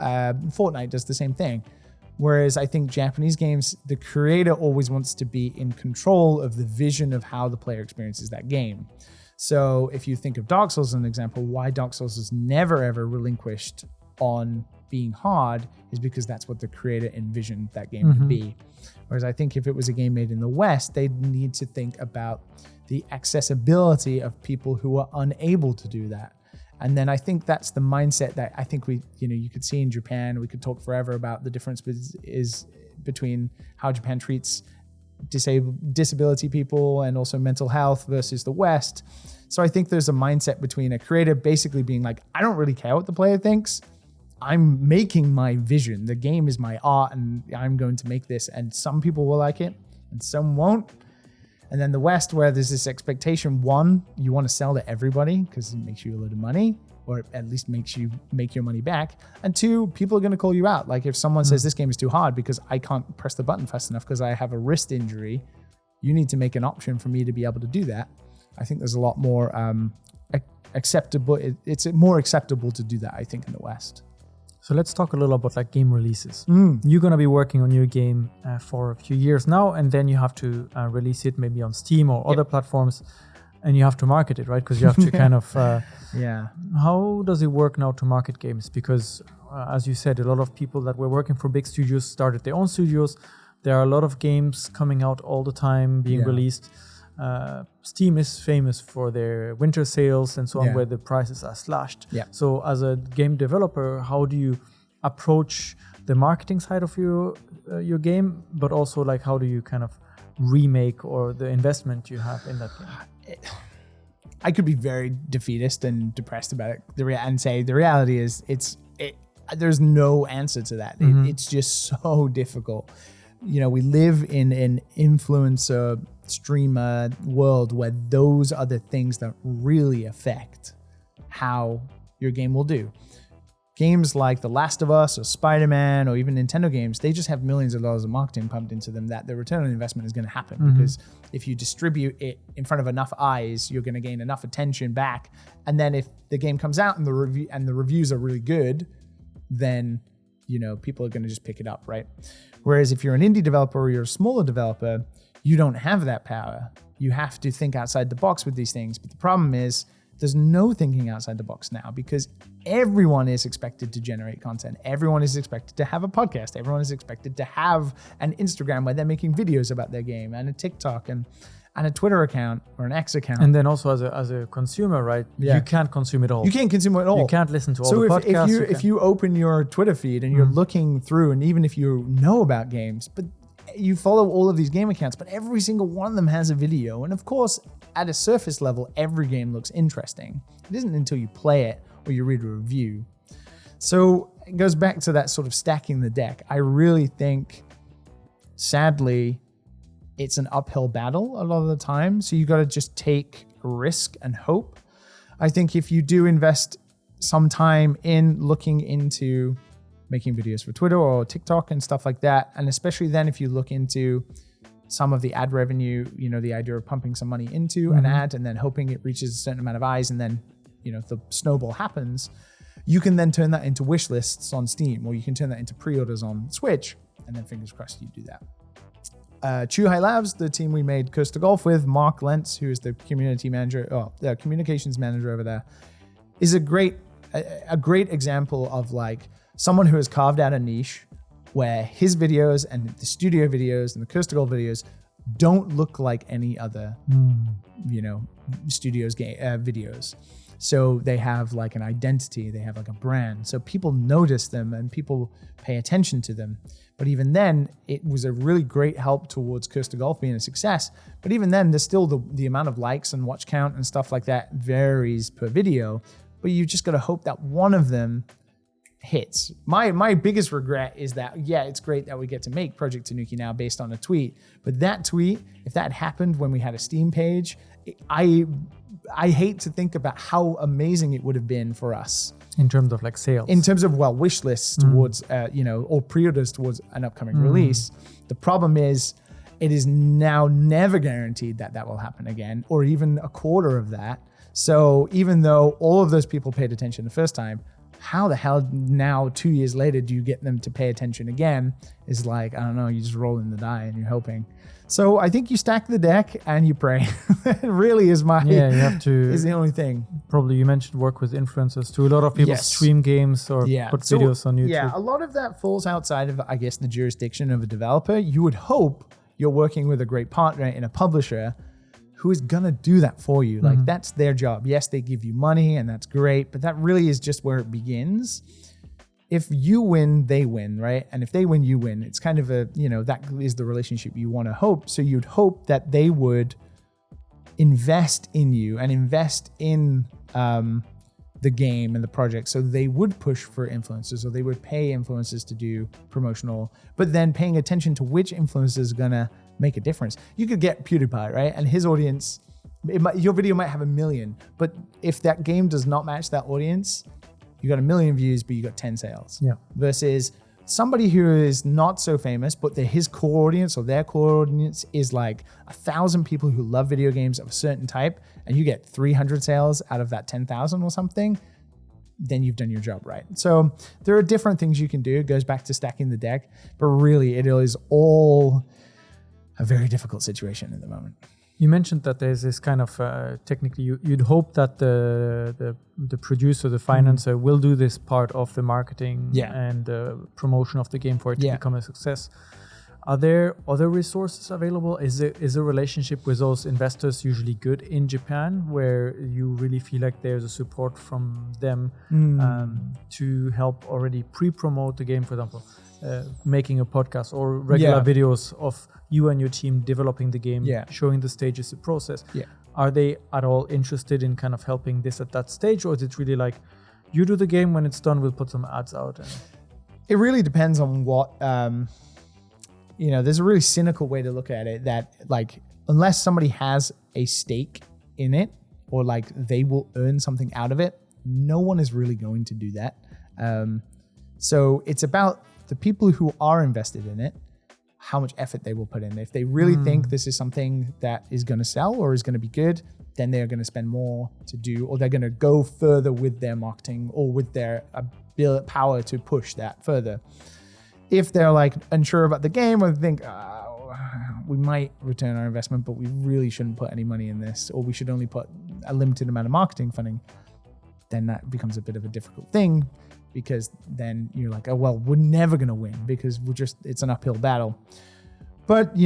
Fortnite does the same thing. Whereas I think Japanese games, the creator always wants to be in control of the vision of how the player experiences that game. So if you think of Dark Souls as an example, why Dark Souls is never ever relinquished on being hard is because that's what the creator envisioned that game to be. Whereas I think if it was a game made in the West, they'd need to think about the accessibility of people who are unable to do that. And then I think that's the mindset that I think you could see in Japan. We could talk forever about the difference is between how Japan treats disability people and also mental health versus the West. So I think there's a mindset between a creator basically being like, I don't really care what the player thinks. I'm making my vision. The game is my art, and I'm going to make this. And some people will like it and some won't. And then the West, where there's this expectation, one, you want to sell to everybody because it makes you a lot of money, or at least makes you make your money back. And two, people are going to call you out. Like if someone says this game is too hard because I can't press the button fast enough because I have a wrist injury, you need to make an option for me to be able to do that. I think there's a lot more acceptable. It's more acceptable to do that, I think, in the West. So let's talk a little about like game releases. You're going to be working on your game for a few years now, and then you have to release it maybe on Steam or other platforms, and you have to market it, right? Because you have to kind of... How does it work now to market games? Because as you said, a lot of people that were working for big studios started their own studios. There are a lot of games coming out all the time, being released. Steam is famous for their winter sales and so on, where the prices are slashed. So as a game developer, how do you approach the marketing side of your game, but also like how do you kind of remake or the investment you have in that game? I could be very defeatist and depressed about it and say the reality is there's no answer to that. It's just so difficult. We live in an influencer streamer world where those are the things that really affect how your game will do. Games like The Last of Us or Spider-Man or even Nintendo games, they just have millions of dollars of marketing pumped into them that the return on investment is going to happen because if you distribute it in front of enough eyes, you're going to gain enough attention back. And then if the game comes out and the reviews are really good, then people are going to just pick it up, right? Whereas if you're an indie developer or you're a smaller developer, you don't have that power. You have to think outside the box with these things. But the problem is there's no thinking outside the box now because everyone is expected to generate content. Everyone is expected to have a podcast. Everyone is expected to have an Instagram where they're making videos about their game and a TikTok. And and a Twitter account or an X account. And then also as a consumer, right? Yeah. You can't consume it all. You can't consume it all. You can't listen to all the podcasts. So if you open your Twitter feed and you're looking through, and even if you know about games, but you follow all of these game accounts, but every single one of them has a video. And of course, at a surface level, every game looks interesting. It isn't until you play it or you read a review. So it goes back to that sort of stacking the deck. I really think, sadly, it's an uphill battle a lot of the time. So you got to just take a risk and hope. I think if you do invest some time in looking into making videos for Twitter or TikTok and stuff like that, and especially then if you look into some of the ad revenue, the idea of pumping some money into an ad and then hoping it reaches a certain amount of eyes and then, the snowball happens, you can then turn that into wish lists on Steam, or you can turn that into pre-orders on Switch, and then fingers crossed you do that. Chuhai Labs, the team we made Coaster Golf with, Mark Lentz, who is the the communications manager over there, is a great example of like someone who has carved out a niche where his videos and the studio videos and the Coaster Golf videos don't look like any other, studio's videos. So they have like an identity, they have like a brand. So people notice them and people pay attention to them. But even then, it was a really great help towards Coaster Golf being a success. But even then, there's still the amount of likes and watch count and stuff like that varies per video. But you just got to hope that one of them hits. My biggest regret is that, it's great that we get to make Project Tanuki now based on a tweet. But that tweet, if that happened when we had a Steam page, I hate to think about how amazing it would have been for us. In terms of like sales. In terms of, wish lists towards, or pre-orders towards an upcoming release. The problem is it is now never guaranteed that will happen again, or even a quarter of that. So even though all of those people paid attention the first time, how the hell now 2 years later do you get them to pay attention again? Is like, I don't know, you just roll in the die and you're hoping. So I think you stack the deck and you pray. It really is you have to. Is the only thing. Probably you mentioned work with influencers too. A lot of people stream games or put videos on YouTube. Yeah, a lot of that falls outside of, I guess, the jurisdiction of a developer. You would hope you're working with a great partner in a publisher who is gonna do that for you. Like that's their job. Yes, they give you money and that's great, but that really is just where it begins. If you win, they win, right? And if they win, you win. It's kind of a, that is the relationship you want to hope. So you'd hope that they would invest in you and invest in the game and the project. So they would push for influencers, or they would pay influencers to do promotional, but then paying attention to which influencer is going to make a difference. You could get PewDiePie, right? And his audience, your video might have 1 million, but if that game does not match that audience, you got 1 million views, but you got 10 sales. Yeah. Versus somebody who is not so famous, but his core audience or their core audience is like 1,000 people who love video games of a certain type, and you get 300 sales out of that 10,000 or something, then you've done your job right. So there are different things you can do. It goes back to stacking the deck, but really it is all a very difficult situation at the moment. You mentioned that there's this kind of technically you'd hope that the producer, the financer, will do this part of the marketing and promotion of the game for it to become a success. Are there other resources available? Is a relationship with those investors usually good in Japan, where you really feel like there's a support from them to help already pre-promote the game, for example, making a podcast or regular videos of you and your team developing the game, showing the stages, the process. Are they at all interested in kind of helping this at that stage, or is it really like, you do the game, when it's done, we'll put some ads out? It really depends on what, there's a really cynical way to look at it, that like, unless somebody has a stake in it, or like they will earn something out of it, no one is really going to do that. So it's about the people who are invested in it, how much effort they will put in. If they really think this is something that is going to sell or is going to be good, then they're going to spend more to do, or they're going to go further with their marketing or with their power to push that further. If they're like unsure about the game, or think we might return our investment, but we really shouldn't put any money in this, or we should only put a limited amount of marketing funding, then that becomes a bit of a difficult thing, because then you're like, oh, well, we're never going to win because it's an uphill battle. But,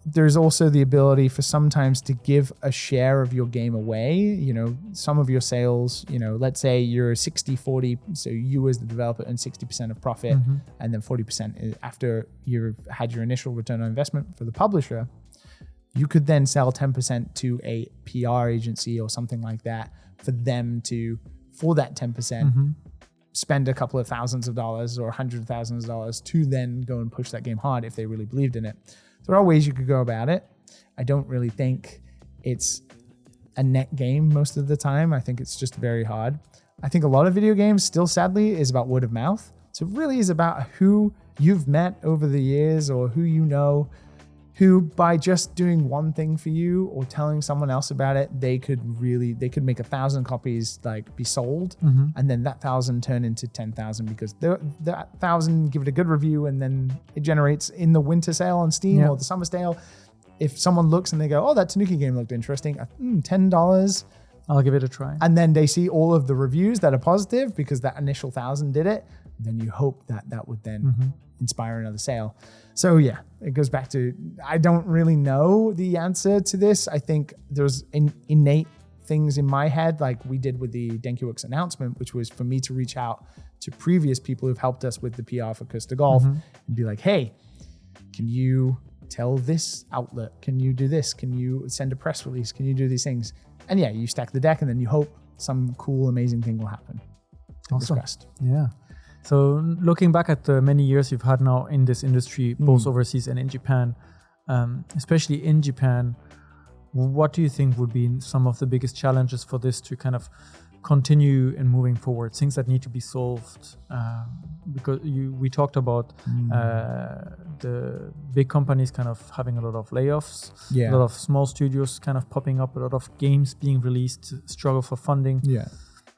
there's also the ability for sometimes to give a share of your game away. You know, some of your sales, you know, let's say you're 60-40, so you as the developer earn 60% of profit, and then 40% after you've had your initial return on investment for the publisher. You could then sell 10% to a PR agency or something like that for them to, for that 10%, spend a couple of thousands of dollars or hundreds of thousands of dollars to then go and push that game hard if they really believed in it. There are ways you could go about it. I don't really think it's a net game most of the time. I think it's just very hard. I think a lot of video games still, sadly, is about word of mouth. So it really is about who you've met over the years or who you know, who by just doing one thing for you or telling someone else about it, they could make 1,000 copies like be sold, and then that 1,000 turn into 10,000 because that 1,000 give it a good review, and then it generates in the winter sale on Steam or the summer sale. If someone looks and they go, oh, that Tanuki game looked interesting, $10. I'll give it a try. And then they see all of the reviews that are positive because that initial 1,000 did it. Then you hope that would then inspire another sale. So yeah, it goes back to, I don't really know the answer to this. I think there's innate things in my head, like we did with the DenkiWorks announcement, which was for me to reach out to previous people who've helped us with the PR for Costa Golf and be like, hey, can you tell this outlet? Can you do this? Can you send a press release? Can you do these things? And yeah, you stack the deck and then you hope some cool, amazing thing will happen. Awesome. Yeah. So looking back at the many years you've had now in this industry, both overseas and in Japan, especially in Japan, what do you think would be some of the biggest challenges for this to kind of continue in moving forward? Things that need to be solved? Because we talked about the big companies kind of having a lot of layoffs, a lot of small studios kind of popping up, a lot of games being released, struggle for funding. Yeah.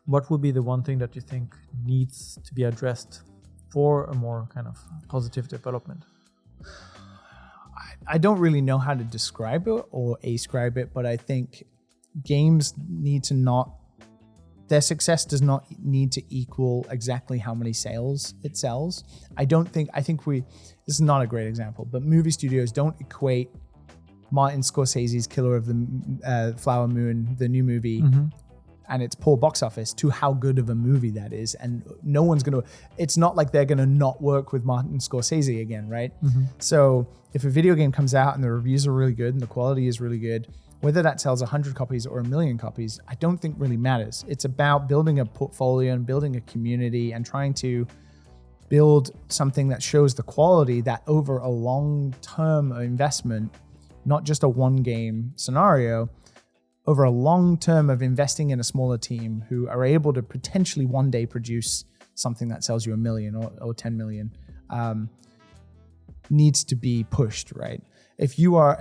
What would be the one thing that you think needs to be addressed for a more kind of positive development? I don't really know how to describe it or ascribe it, but I think games need to their success does not need to equal exactly how many sales it sells. This is not a great example, but movie studios don't equate Martin Scorsese's Killer of the Flower Moon, the new movie, and its poor box office to how good of a movie that is. And no one's it's not like they're going to not work with Martin Scorsese again, right? So if a video game comes out and the reviews are really good and the quality is really good, whether that sells 100 copies or 1,000,000 copies, I don't think really matters. It's about building a portfolio and building a community and trying to build something that shows the quality that over a long-term investment, not just a one-game scenario, over a long term of investing in a smaller team who are able to potentially one day produce something that sells you 1 million or 10 million, needs to be pushed, right? If you are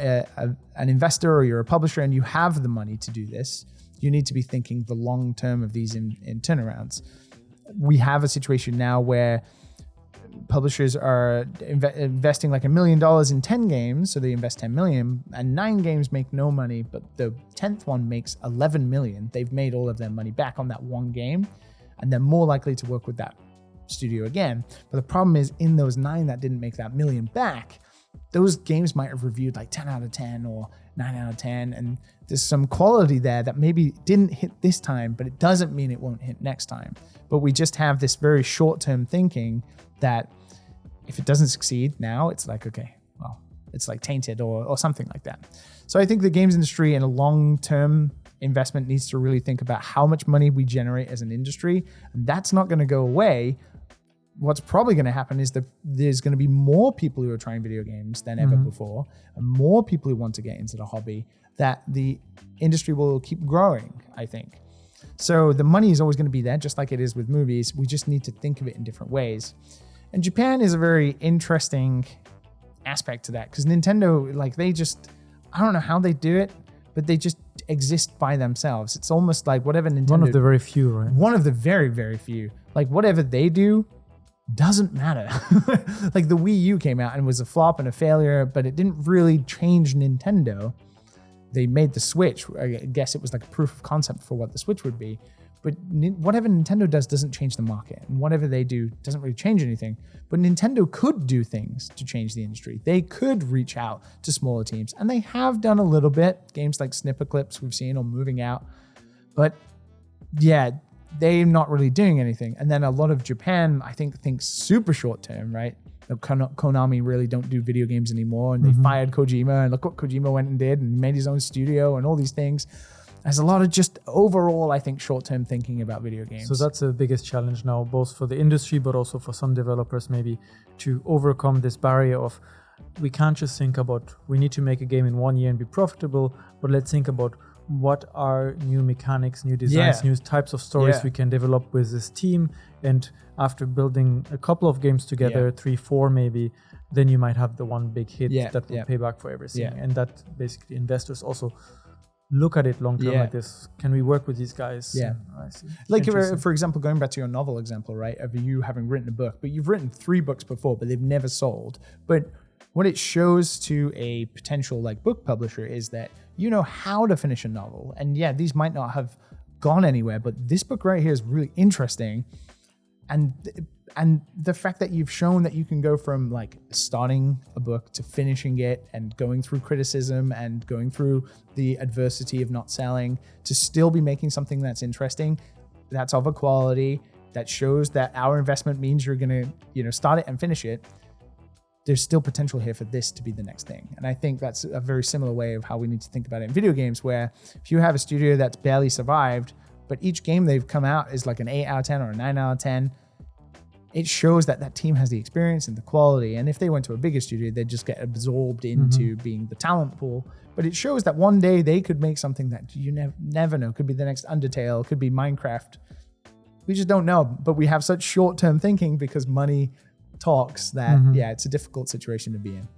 an investor or you're a publisher and you have the money to do this, you need to be thinking the long term of these in turnarounds. We have a situation now where publishers are investing like $1 million in 10 games, so they invest 10 million, and 9 games make no money, but the 10th one makes 11 million. They've made all of their money back on that one game, and they're more likely to work with that studio again. But the problem is, in those 9 that didn't make that million back, those games might have reviewed like 10 out of 10 or 9 out of 10, and there's some quality there that maybe didn't hit this time, but it doesn't mean it won't hit next time. But we just have this very short-term thinking that if it doesn't succeed now, it's like, okay, well, it's like tainted or something like that. So I think the games industry in a long-term investment needs to really think about how much money we generate as an industry. And that's not going to go away. What's probably going to happen is that there's going to be more people who are trying video games than ever before, and more people who want to get into the hobby, that the industry will keep growing, I think. So the money is always going to be there, just like it is with movies. We just need to think of it in different ways. And Japan is a very interesting aspect to that, because Nintendo, like, I don't know how they do it, but they just exist by themselves. It's almost like whatever Nintendo... One of the very few, right? One of the very, very few. Like, whatever they do doesn't matter. Like, the Wii U came out and was a flop and a failure, but it didn't really change Nintendo. They made the Switch. I guess it was like a proof of concept for what the Switch would be. But whatever Nintendo does doesn't change the market. And whatever they do doesn't really change anything. But Nintendo could do things to change the industry. They could reach out to smaller teams. And they have done a little bit. Games like Snipper Clips we've seen or Moving Out. But yeah, they're not really doing anything. And then a lot of Japan, I think, thinks super short term, right? Konami really don't do video games anymore. And they fired Kojima. And look what Kojima went and did and made his own studio and all these things. There's a lot of just overall, I think, short-term thinking about video games. So that's the biggest challenge now, both for the industry, but also for some developers maybe, to overcome this barrier of, we can't just think about, we need to make a game in 1 year and be profitable, but let's think about what are new mechanics, new designs, new types of stories we can develop with this team. And after building a couple of games together, 3, 4 maybe, then you might have the one big hit that will pay back for everything. And that basically investors also look at it long term like this. Can we work with these guys? Yeah. I see. Like, for example, going back to your novel example, right, of you having written a book, but you've written 3 books before, but they've never sold. But what it shows to a potential like book publisher is that you know how to finish a novel. And yeah, these might not have gone anywhere, but this book right here is really interesting. And the fact that you've shown that you can go from like starting a book to finishing it and going through criticism and going through the adversity of not selling to still be making something that's interesting, that's of a quality, that shows that our investment means you're going to, start it and finish it. There's still potential here for this to be the next thing. And I think that's a very similar way of how we need to think about it in video games, where if you have a studio that's barely survived, but each game they've come out is like an 8 out of 10 or a 9 out of 10, it shows that that team has the experience and the quality. And if they went to a bigger studio, they'd just get absorbed into being the talent pool. But it shows that one day they could make something that you never know. Could be the next Undertale, could be Minecraft. We just don't know. But we have such short-term thinking because money talks that, it's a difficult situation to be in.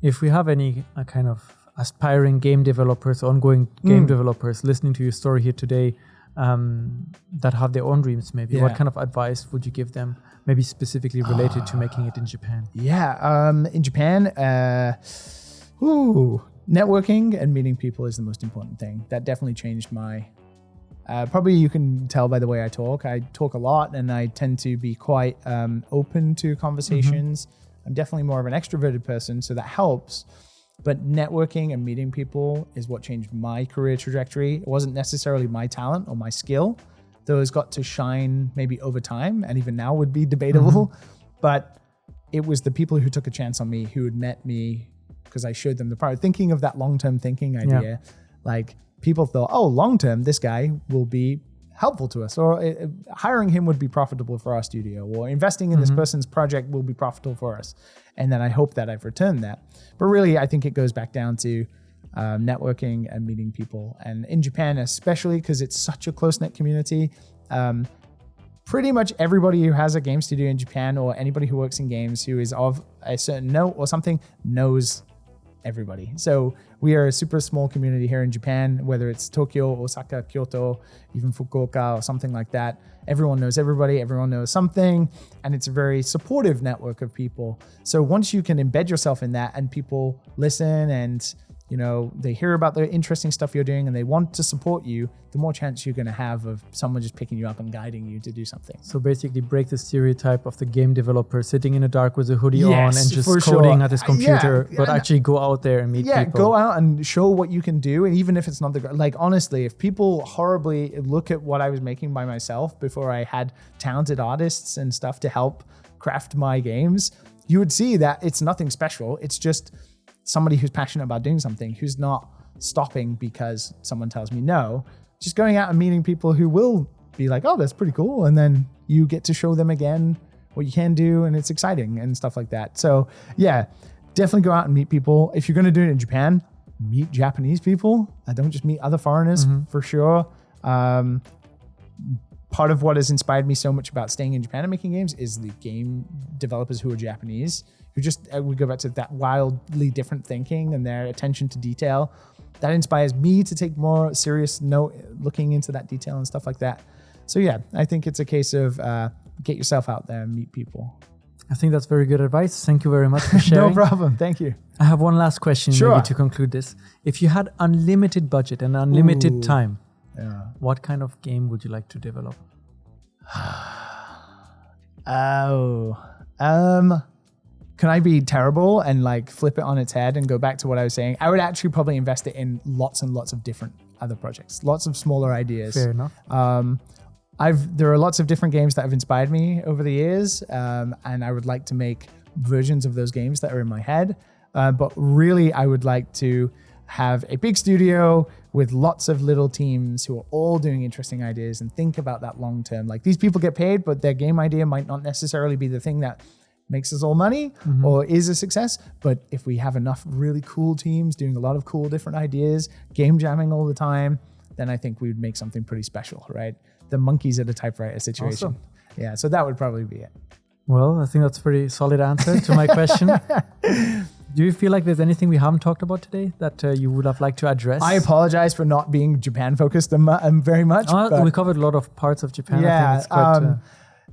If we have any kind of aspiring game developers, ongoing game developers listening to your story here today, that have their own dreams maybe, what kind of advice would you give them, maybe specifically related to making it in Japan? In Japan, networking and meeting people is the most important thing. That definitely changed my, probably you can tell by the way I talk a lot and I tend to be quite open to conversations. I'm definitely more of an extroverted person, so that helps. But networking and meeting people is what changed my career trajectory. It wasn't necessarily my talent or my skill. Those got to shine maybe over time, and even now would be debatable. But it was the people who took a chance on me, who had met me because I showed them the power. Thinking of that long-term thinking idea, like people thought, oh, long-term, this guy will be helpful to us, or hiring him would be profitable for our studio, or investing in this person's project will be profitable for us. And then I hope that I've returned that. But really, I think it goes back down to networking and meeting people. And in Japan, especially because it's such a close-knit community, pretty much everybody who has a game studio in Japan, or anybody who works in games who is of a certain note or something, knows everybody. So we are a super small community here in Japan, whether it's Tokyo, Osaka, Kyoto, even Fukuoka or something like that. Everyone knows everybody, everyone knows something, and it's a very supportive network of people. So once you can embed yourself in that and people listen and they hear about the interesting stuff you're doing and they want to support you, the more chance you're going to have of someone just picking you up and guiding you to do something. So basically break the stereotype of the game developer sitting in a dark with a hoodie on and just coding at his computer, but actually go out there and meet people. Go out and show what you can do. And even if it's not honestly, if people horribly look at what I was making by myself before I had talented artists and stuff to help craft my games, you would see that it's nothing special. It's just somebody who's passionate about doing something, who's not stopping because someone tells me no, just going out and meeting people who will be like, oh, that's pretty cool. And then you get to show them again what you can do, and it's exciting and stuff like that. So yeah, definitely go out and meet people. If you're going to do it in Japan, meet Japanese people. Don't just meet other foreigners for sure. Part of what has inspired me so much about staying in Japan and making games is the game developers who are Japanese, who just, we go back to that wildly different thinking and their attention to detail. That inspires me to take more serious note looking into that detail and stuff like that. So yeah, I think it's a case of get yourself out there and meet people. I think that's very good advice. Thank you very much for sharing. No problem. Thank you. I have one last question maybe to conclude this. If you had unlimited budget and unlimited time, what kind of game would you like to develop? Can I be terrible and like flip it on its head and go back to what I was saying? I would actually probably invest it in lots and lots of different other projects, lots of smaller ideas. Fair enough. There are lots of different games that have inspired me over the years, and I would like to make versions of those games that are in my head. But really, I would like to have a big studio with lots of little teams who are all doing interesting ideas and think about that long term. Like, these people get paid, but their game idea might not necessarily be the thing that makes us all money or is a success. But if we have enough really cool teams doing a lot of cool different ideas, game jamming all the time, then I think we would make something pretty special, right? The monkeys at a typewriter situation. Awesome. Yeah, so that would probably be it. Well, I think that's a pretty solid answer to my question. Do you feel like there's anything we haven't talked about today that you would have liked to address? I apologize for not being Japan focused very much. We covered a lot of parts of Japan. Yeah, I think it's quite,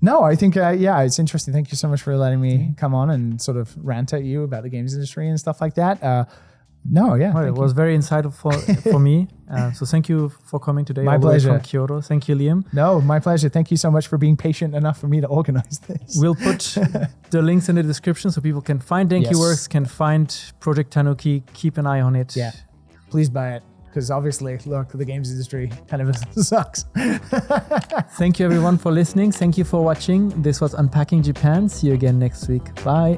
no, I think, it's interesting. Thank you so much for letting me come on and sort of rant at you about the games industry and stuff like that. It was very insightful for me. So thank you for coming today. My pleasure. From Kyoto. Thank you, Liam. No, my pleasure. Thank you so much for being patient enough for me to organize this. We'll put the links in the description so people can find DenkiWorks, can find Project Tanuki. Keep an eye on it. Yeah, please buy it. Because obviously, look, the games industry kind of sucks. Thank you, everyone, for listening. Thank you for watching. This was Unpacking Japan. See you again next week. Bye.